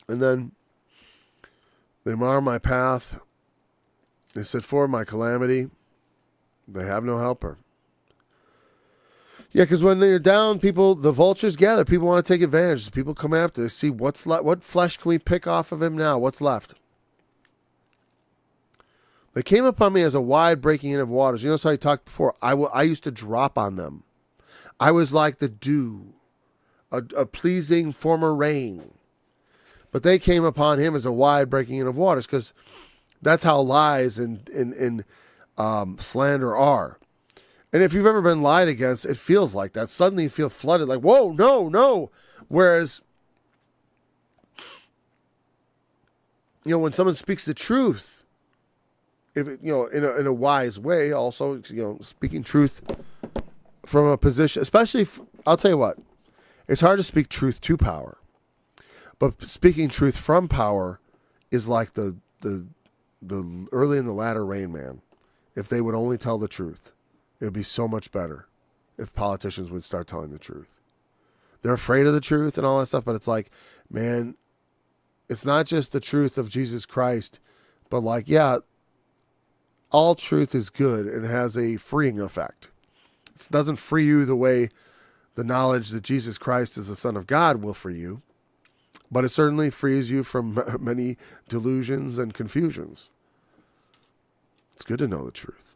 And then they mar my path. They set forward my calamity. They have no helper. Yeah, because when they're down, the vultures gather. People want to take advantage. People come after. They see what's left. What flesh can we pick off of him now? What's left? They came upon me as a wide breaking in of waters. You know, so I talked before. I used to drop on them. I was like the dew, a pleasing former rain. But they came upon him as a wide breaking in of waters, because that's how lies and slander are. And if you've ever been lied against, it feels like that. Suddenly you feel flooded, like, whoa, no. Whereas, when someone speaks the truth, if it, in a wise way, also, speaking truth from a position, especially, I'll tell you what, it's hard to speak truth to power, but speaking truth from power is like the early and the latter rain, man. If they would only tell the truth, it would be so much better if politicians would start telling the truth. They're afraid of the truth and all that stuff, but it's like, man, it's not just the truth of Jesus Christ, but like, yeah, all truth is good and has a freeing effect. It doesn't free you the way the knowledge that Jesus Christ is the Son of God will free you, but it certainly frees you from many delusions and confusions. It's good to know the truth.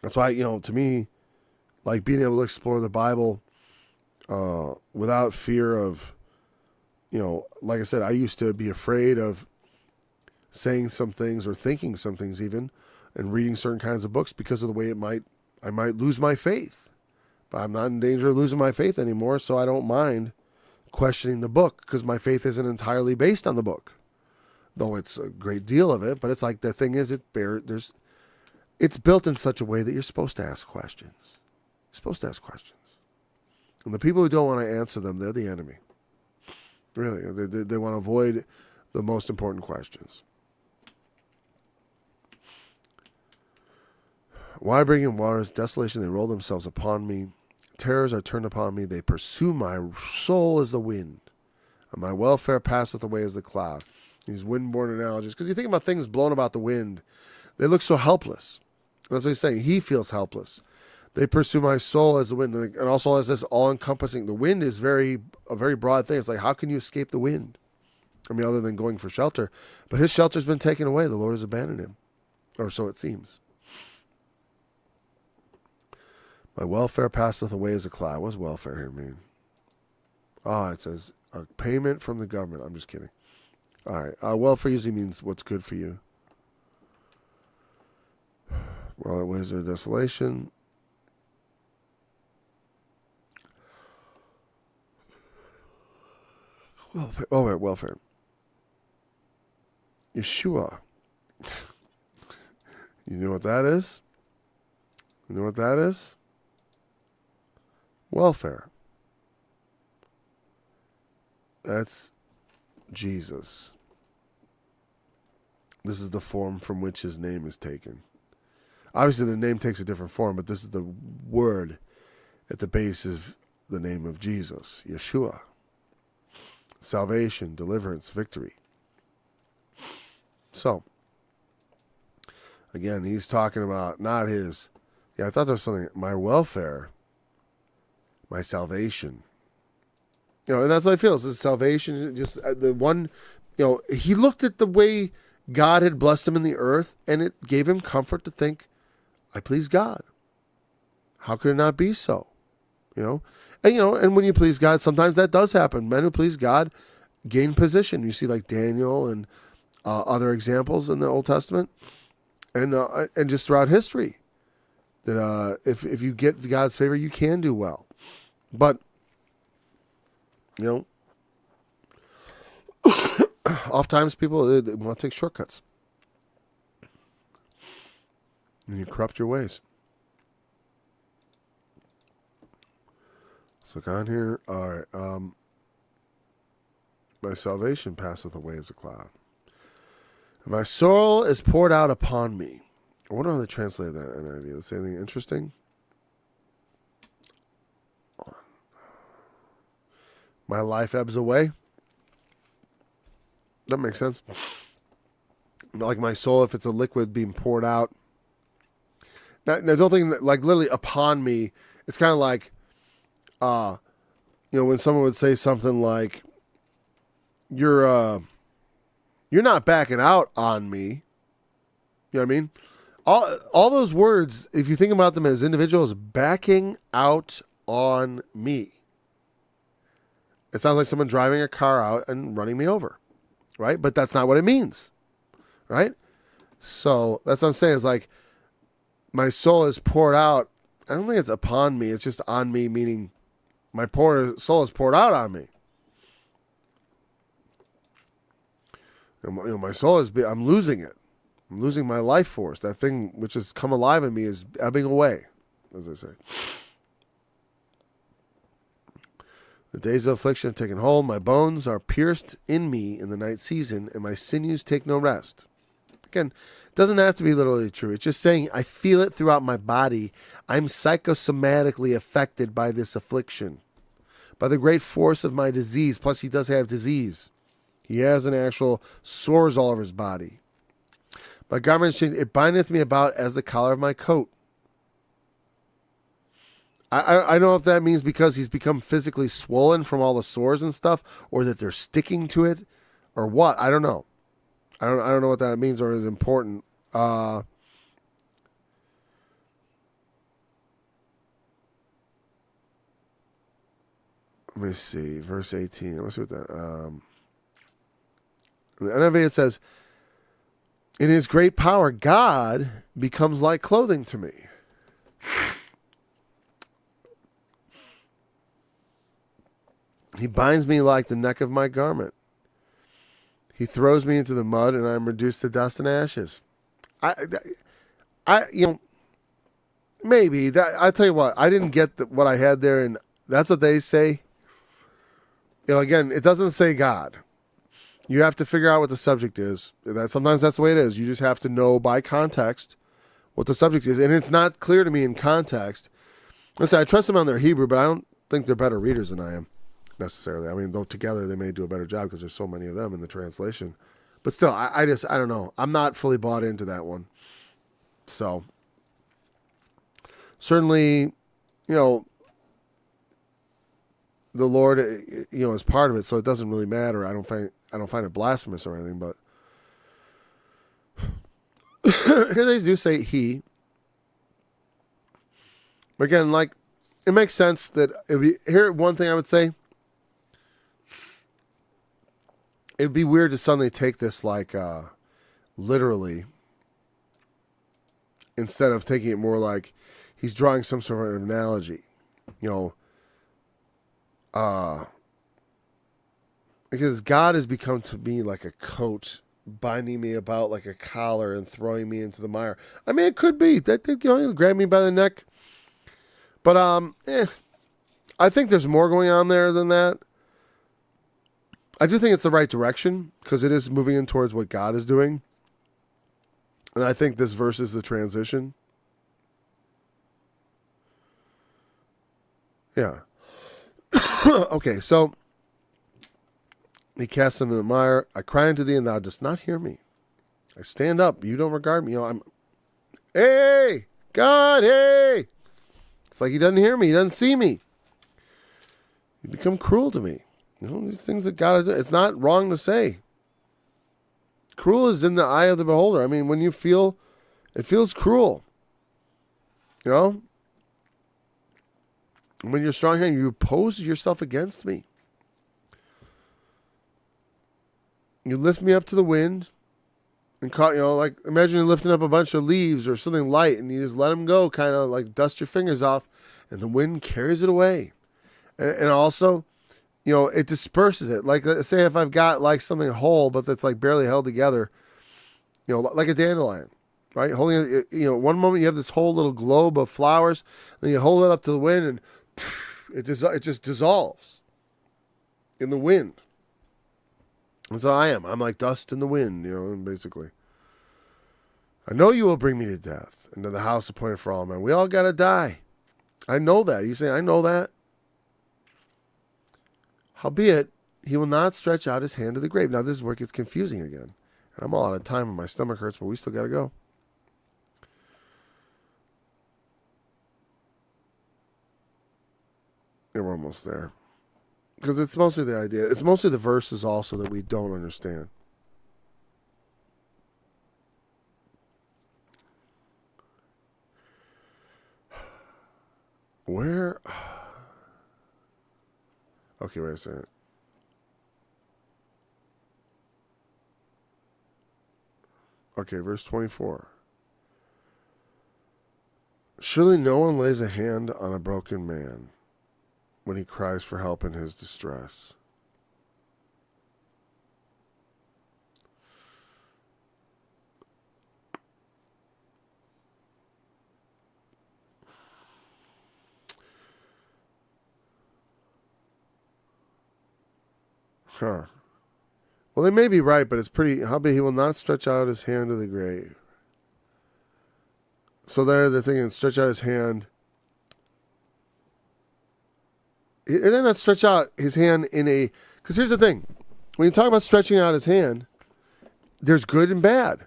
That's why, to me, like being able to explore the Bible without fear of, like I said, I used to be afraid of saying some things or thinking some things even and reading certain kinds of books because of the way I might lose my faith. But I'm not in danger of losing my faith anymore, so I don't mind questioning the book because my faith isn't entirely based on the book. Though it's a great deal of it, but it's like the thing is it's built in such a way that you're supposed to ask questions. You're supposed to ask questions. And the people who don't want to answer them, they're the enemy. Really, they want to avoid the most important questions. Why bring in waters, desolation, they roll themselves upon me. Terrors are turned upon me, they pursue my soul as the wind. And my welfare passeth away as the cloud. These wind-borne analogies. Because you think about things blown about the wind, they look so helpless. That's what he's saying. He feels helpless. They pursue my soul as the wind. And also as this all-encompassing. The wind is a very broad thing. It's like, how can you escape the wind? I mean, other than going for shelter. But his shelter's been taken away. The Lord has abandoned him. Or so it seems. My welfare passeth away as a cloud. What does welfare here mean? It says a payment from the government. I'm just kidding. All right. Welfare usually means what's good for you. Well, it was their desolation. Welfare. Oh, wait, welfare. Yeshua. You know what that is? You know what that is? Welfare. That's Jesus. This is the form from which his name is taken. Obviously, the name takes a different form, but this is the word at the base of the name of Jesus, Yeshua. Salvation, deliverance, victory. So, again, he's talking about not his, I thought there was something, my welfare, my salvation. And that's what I feel. It's salvation, just the one, he looked at the way God had blessed him in the earth, and it gave him comfort to think, I please God. How could it not be so? And when you please God, sometimes that does happen. Men who please God gain position. You see like Daniel and other examples in the Old Testament and just throughout history that if you get God's favor, you can do well. But, oftentimes people they want to take shortcuts. And you corrupt your ways. Let's look on here. All right. My salvation passeth away as a cloud. And my soul is poured out upon me. I wonder how they translate that NIV. Let's say anything interesting. My life ebbs away. That makes sense. Like my soul, if it's a liquid being poured out. Now don't think that, like literally upon me. It's kind of like, when someone would say something like, "You're not backing out on me." You know what I mean? All those words, if you think about them as individuals, backing out on me. It sounds like someone driving a car out and running me over, right? But that's not what it means, right? So that's what I'm saying. It's like my soul is poured out. I don't think it's upon me. It's just on me, meaning my soul is poured out on me. And, my soul I'm losing it. I'm losing my life force. That thing which has come alive in me is ebbing away, as I say. The days of affliction have taken hold. My bones are pierced in me in the night season, and my sinews take no rest. Again, it doesn't have to be literally true. It's just saying I feel it throughout my body. I'm psychosomatically affected by this affliction, by the great force of my disease. Plus, he does have disease. He has an actual sores all over his body. My garment is changed. It bindeth me about as the collar of my coat. I don't know if that means because he's become physically swollen from all the sores and stuff, or that they're sticking to it, or what. I don't know. I don't know what that means or is important. Let me see. Verse 18. Let's see what that. In the NIV it says, in his great power, God becomes like clothing to me. He binds me like the neck of my garment. He throws me into the mud, and I am reduced to dust and ashes. Maybe that. I tell you what, I didn't get what I had there, and that's what they say. Again, it doesn't say God. You have to figure out what the subject is. Sometimes that's the way it is. You just have to know by context what the subject is, and it's not clear to me in context. Listen, I trust them on their Hebrew, but I don't think they're better readers than I am. Necessarily. I mean, though together they may do a better job because there's so many of them in the translation. But still, I don't know. I'm not fully bought into that one. So, certainly, the Lord, is part of it, so it doesn't really matter. I don't find it blasphemous or anything, but here they do say he. But again, it makes sense that here. One thing I would say. It'd be weird to suddenly take this literally instead of taking it more like he's drawing some sort of analogy, because God has become to me like a coat, binding me about like a collar and throwing me into the mire. I mean, it could be that he'll grab me by the neck, but I think there's more going on there than that. I do think it's the right direction because it is moving in towards what God is doing. And I think this verse is the transition. Yeah. Okay, so he casts them in the mire. I cry unto thee, and thou dost not hear me. I stand up. You don't regard me. Hey, God, hey. It's like he doesn't hear me. He doesn't see me. You become cruel to me. These things that God does, it's not wrong to say. Cruel is in the eye of the beholder. I mean, when you feel, it feels cruel. When you're strong hand, you oppose yourself against me. You lift me up to the wind and caught, imagine you're lifting up a bunch of leaves or something light and you just let them go, kind of like dust your fingers off, and the wind carries it away. And also, it disperses it. Like, say if I've got something whole, but that's barely held together, like a dandelion, right? Holding it, one moment you have this whole little globe of flowers, then you hold it up to the wind and it just dissolves in the wind. And so I'm like dust in the wind, basically. I know you will bring me to death and to the house appointed for all men. We all got to die. I know that. He's saying, I know that. Howbeit, he will not stretch out his hand to the grave. Now, this is where it gets confusing again. And I'm all out of time and my stomach hurts, but we still got to go. Yeah, we're almost there. Because it's mostly the idea. It's mostly the verses also that we don't understand. Where... Okay, wait a second. Okay, verse 24. Surely no one lays a hand on a broken man when he cries for help in his distress. Huh. Well, they may be right, but it's pretty... Howbeit he will not stretch out his hand to the grave. So there they're thinking, stretch out his hand. And then not stretch out his hand in a... Because here's the thing. When you talk about stretching out his hand, there's good and bad.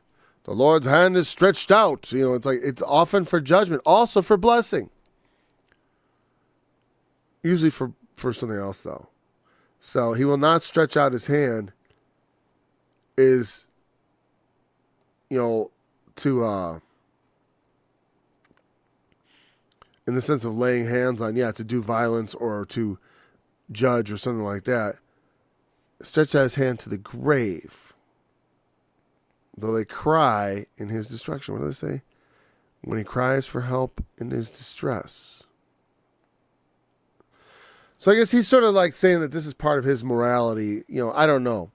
The Lord's hand is stretched out. It's like it's often for judgment, also for blessing. Usually for something else, though. So he will not stretch out his hand is, to, in the sense of laying hands on, to do violence or to judge or something like that. Stretch out his hand to the grave. Though they cry in his destruction. What do they say? When he cries for help in his distress. So I guess he's sort of like saying that this is part of his morality. I don't know.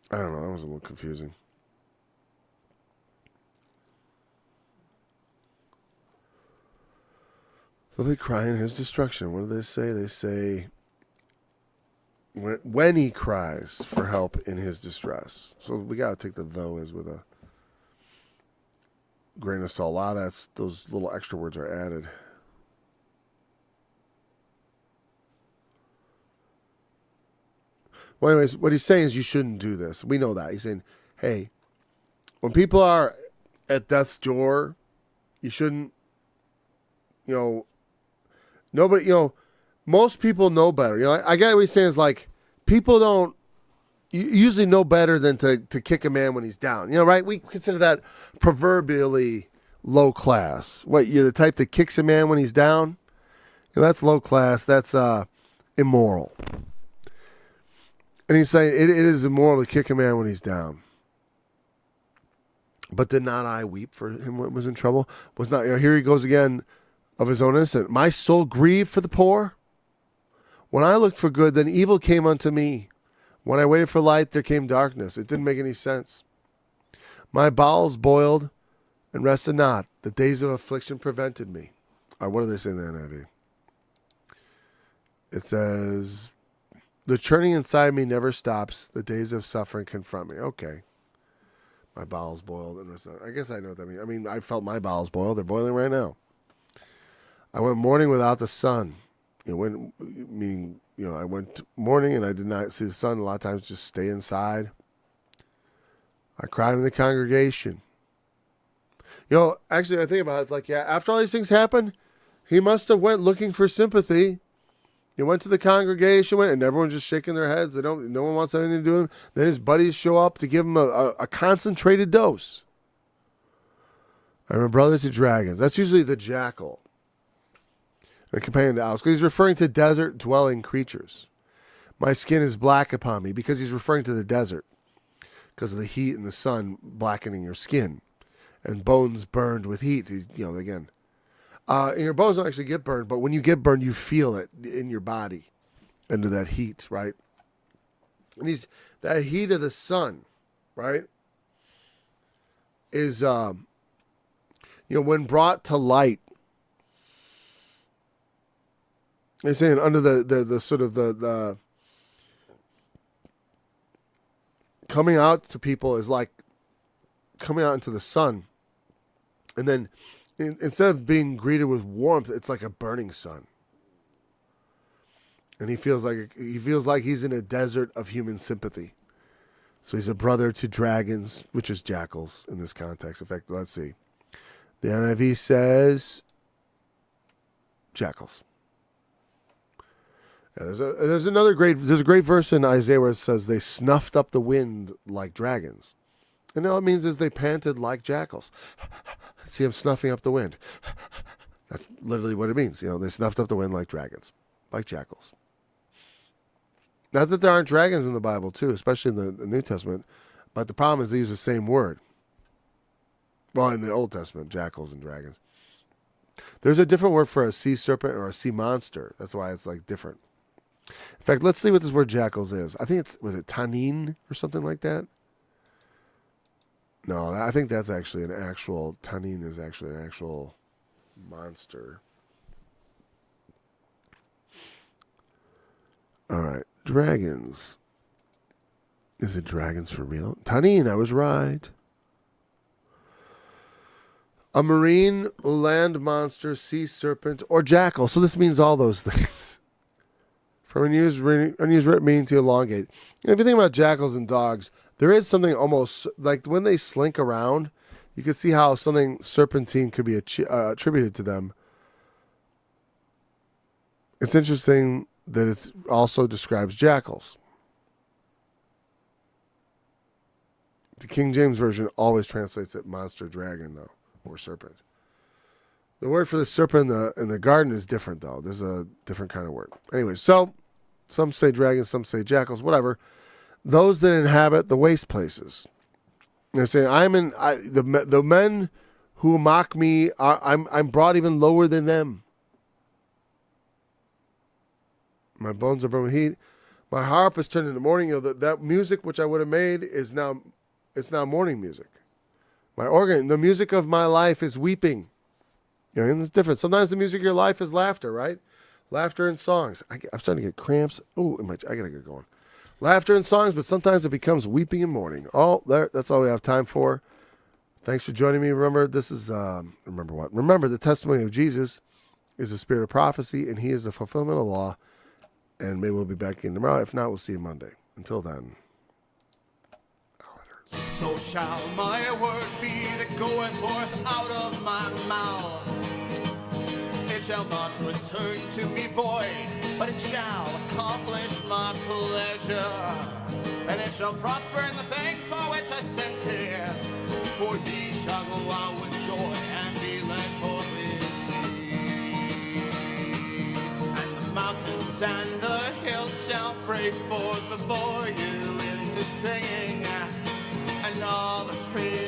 I don't know. That was a little confusing. So they cry in his destruction. What do they say? They say, when he cries for help in his distress. So we got to take the though as with a grain of salt. A lot of those little extra words are added. Well, anyways, what he's saying is you shouldn't do this. We know that. He's saying, hey, when people are at death's door, you shouldn't, nobody, most people know better. I get what he's saying is like, people don't usually know better than to kick a man when he's down. Right? We consider that proverbially low class. What, you're the type that kicks a man when he's down? That's low class. That's immoral. And he's saying it is immoral to kick a man when he's down. But did not I weep for him when was in trouble? Was not, here he goes again of his own innocence. My soul grieved for the poor. When I looked for good, then evil came unto me. When I waited for light, there came darkness. It didn't make any sense. My bowels boiled and rested not. The days of affliction prevented me. What do they say in the NIV? It says, the churning inside me never stops. The days of suffering confront me. Okay. My bowels boiled and rested not. I guess I know what that means. I mean, I felt my bowels boil. They're boiling right now. I went mourning without the sun. I went mourning and I did not see the sun. A lot of times just stay inside. I cried in the congregation. Actually I think about it, it's like, after all these things happened, he must have went looking for sympathy. He went to the congregation, and everyone's just shaking their heads. No one wants anything to do with him. Then his buddies show up to give him a concentrated dose. I'm a brother to dragons. That's usually the jackal. And a companion to owls, because he's referring to desert-dwelling creatures. My skin is black upon me, because he's referring to the desert, because of the heat and the sun blackening your skin, and bones burned with heat. Again, and your bones don't actually get burned, but when you get burned, you feel it in your body, under that heat, right? And that heat of the sun, right, is when brought to light. They're saying under the sort of the coming out to people is like coming out into the sun, and then instead of being greeted with warmth, it's like a burning sun, and he feels like he's in a desert of human sympathy. So he's a brother to dragons, which is jackals in this context. In fact, let's see. The NIV says jackals. There's a great verse in Isaiah where it says they snuffed up the wind like dragons. And all it means is they panted like jackals. See them snuffing up the wind. That's literally what it means. They snuffed up the wind like dragons, like jackals. Not that there aren't dragons in the Bible too, especially in the New Testament, but the problem is they use the same word. Well, in the Old Testament, jackals and dragons. There's a different word for a sea serpent or a sea monster. That's why it's like different. In fact, let's see what this word jackals is. I think was it tanin or something like that? No, I think that's actually tanin is actually an actual monster. All right, dragons. Is it dragons for real? Tanin, I was right. A marine, land monster, sea serpent, or jackal. So this means all those things. From unused meaning to elongate. And if you think about jackals and dogs, there is something almost like when they slink around, you can see how something serpentine could be attributed to them. It's interesting that it also describes jackals. The King James Version always translates it monster, dragon, though, or serpent. The word for the serpent in the garden is different, though. There's a different kind of word. Anyway, so some say dragons, some say jackals, whatever. Those that inhabit the waste places. They're saying, the men who mock me, I'm brought even lower than them. My bones are from heat. My harp is turned into mourning. That music which I would have made is now, it's now mourning music. My organ, the music of my life is weeping. And it's different. Sometimes the music of your life is laughter, right? Laughter and songs. I'm starting to get cramps. Oh, I gotta get going. Laughter and songs, but sometimes it becomes weeping and mourning. That's all we have time for. Thanks for joining me. Remember, this is, remember what? Remember, the testimony of Jesus is the spirit of prophecy, and he is the fulfillment of law. And maybe we'll be back in tomorrow. If not, we'll see you Monday. Until then. So shall my word be that goeth forth out of my mouth. It shall not return to me void, but it shall accomplish my pleasure. And it shall prosper in the thing for which I sent it. For ye shall go out with joy and be led forth. And the mountains and the hills shall break forth before you into singing. And all the trees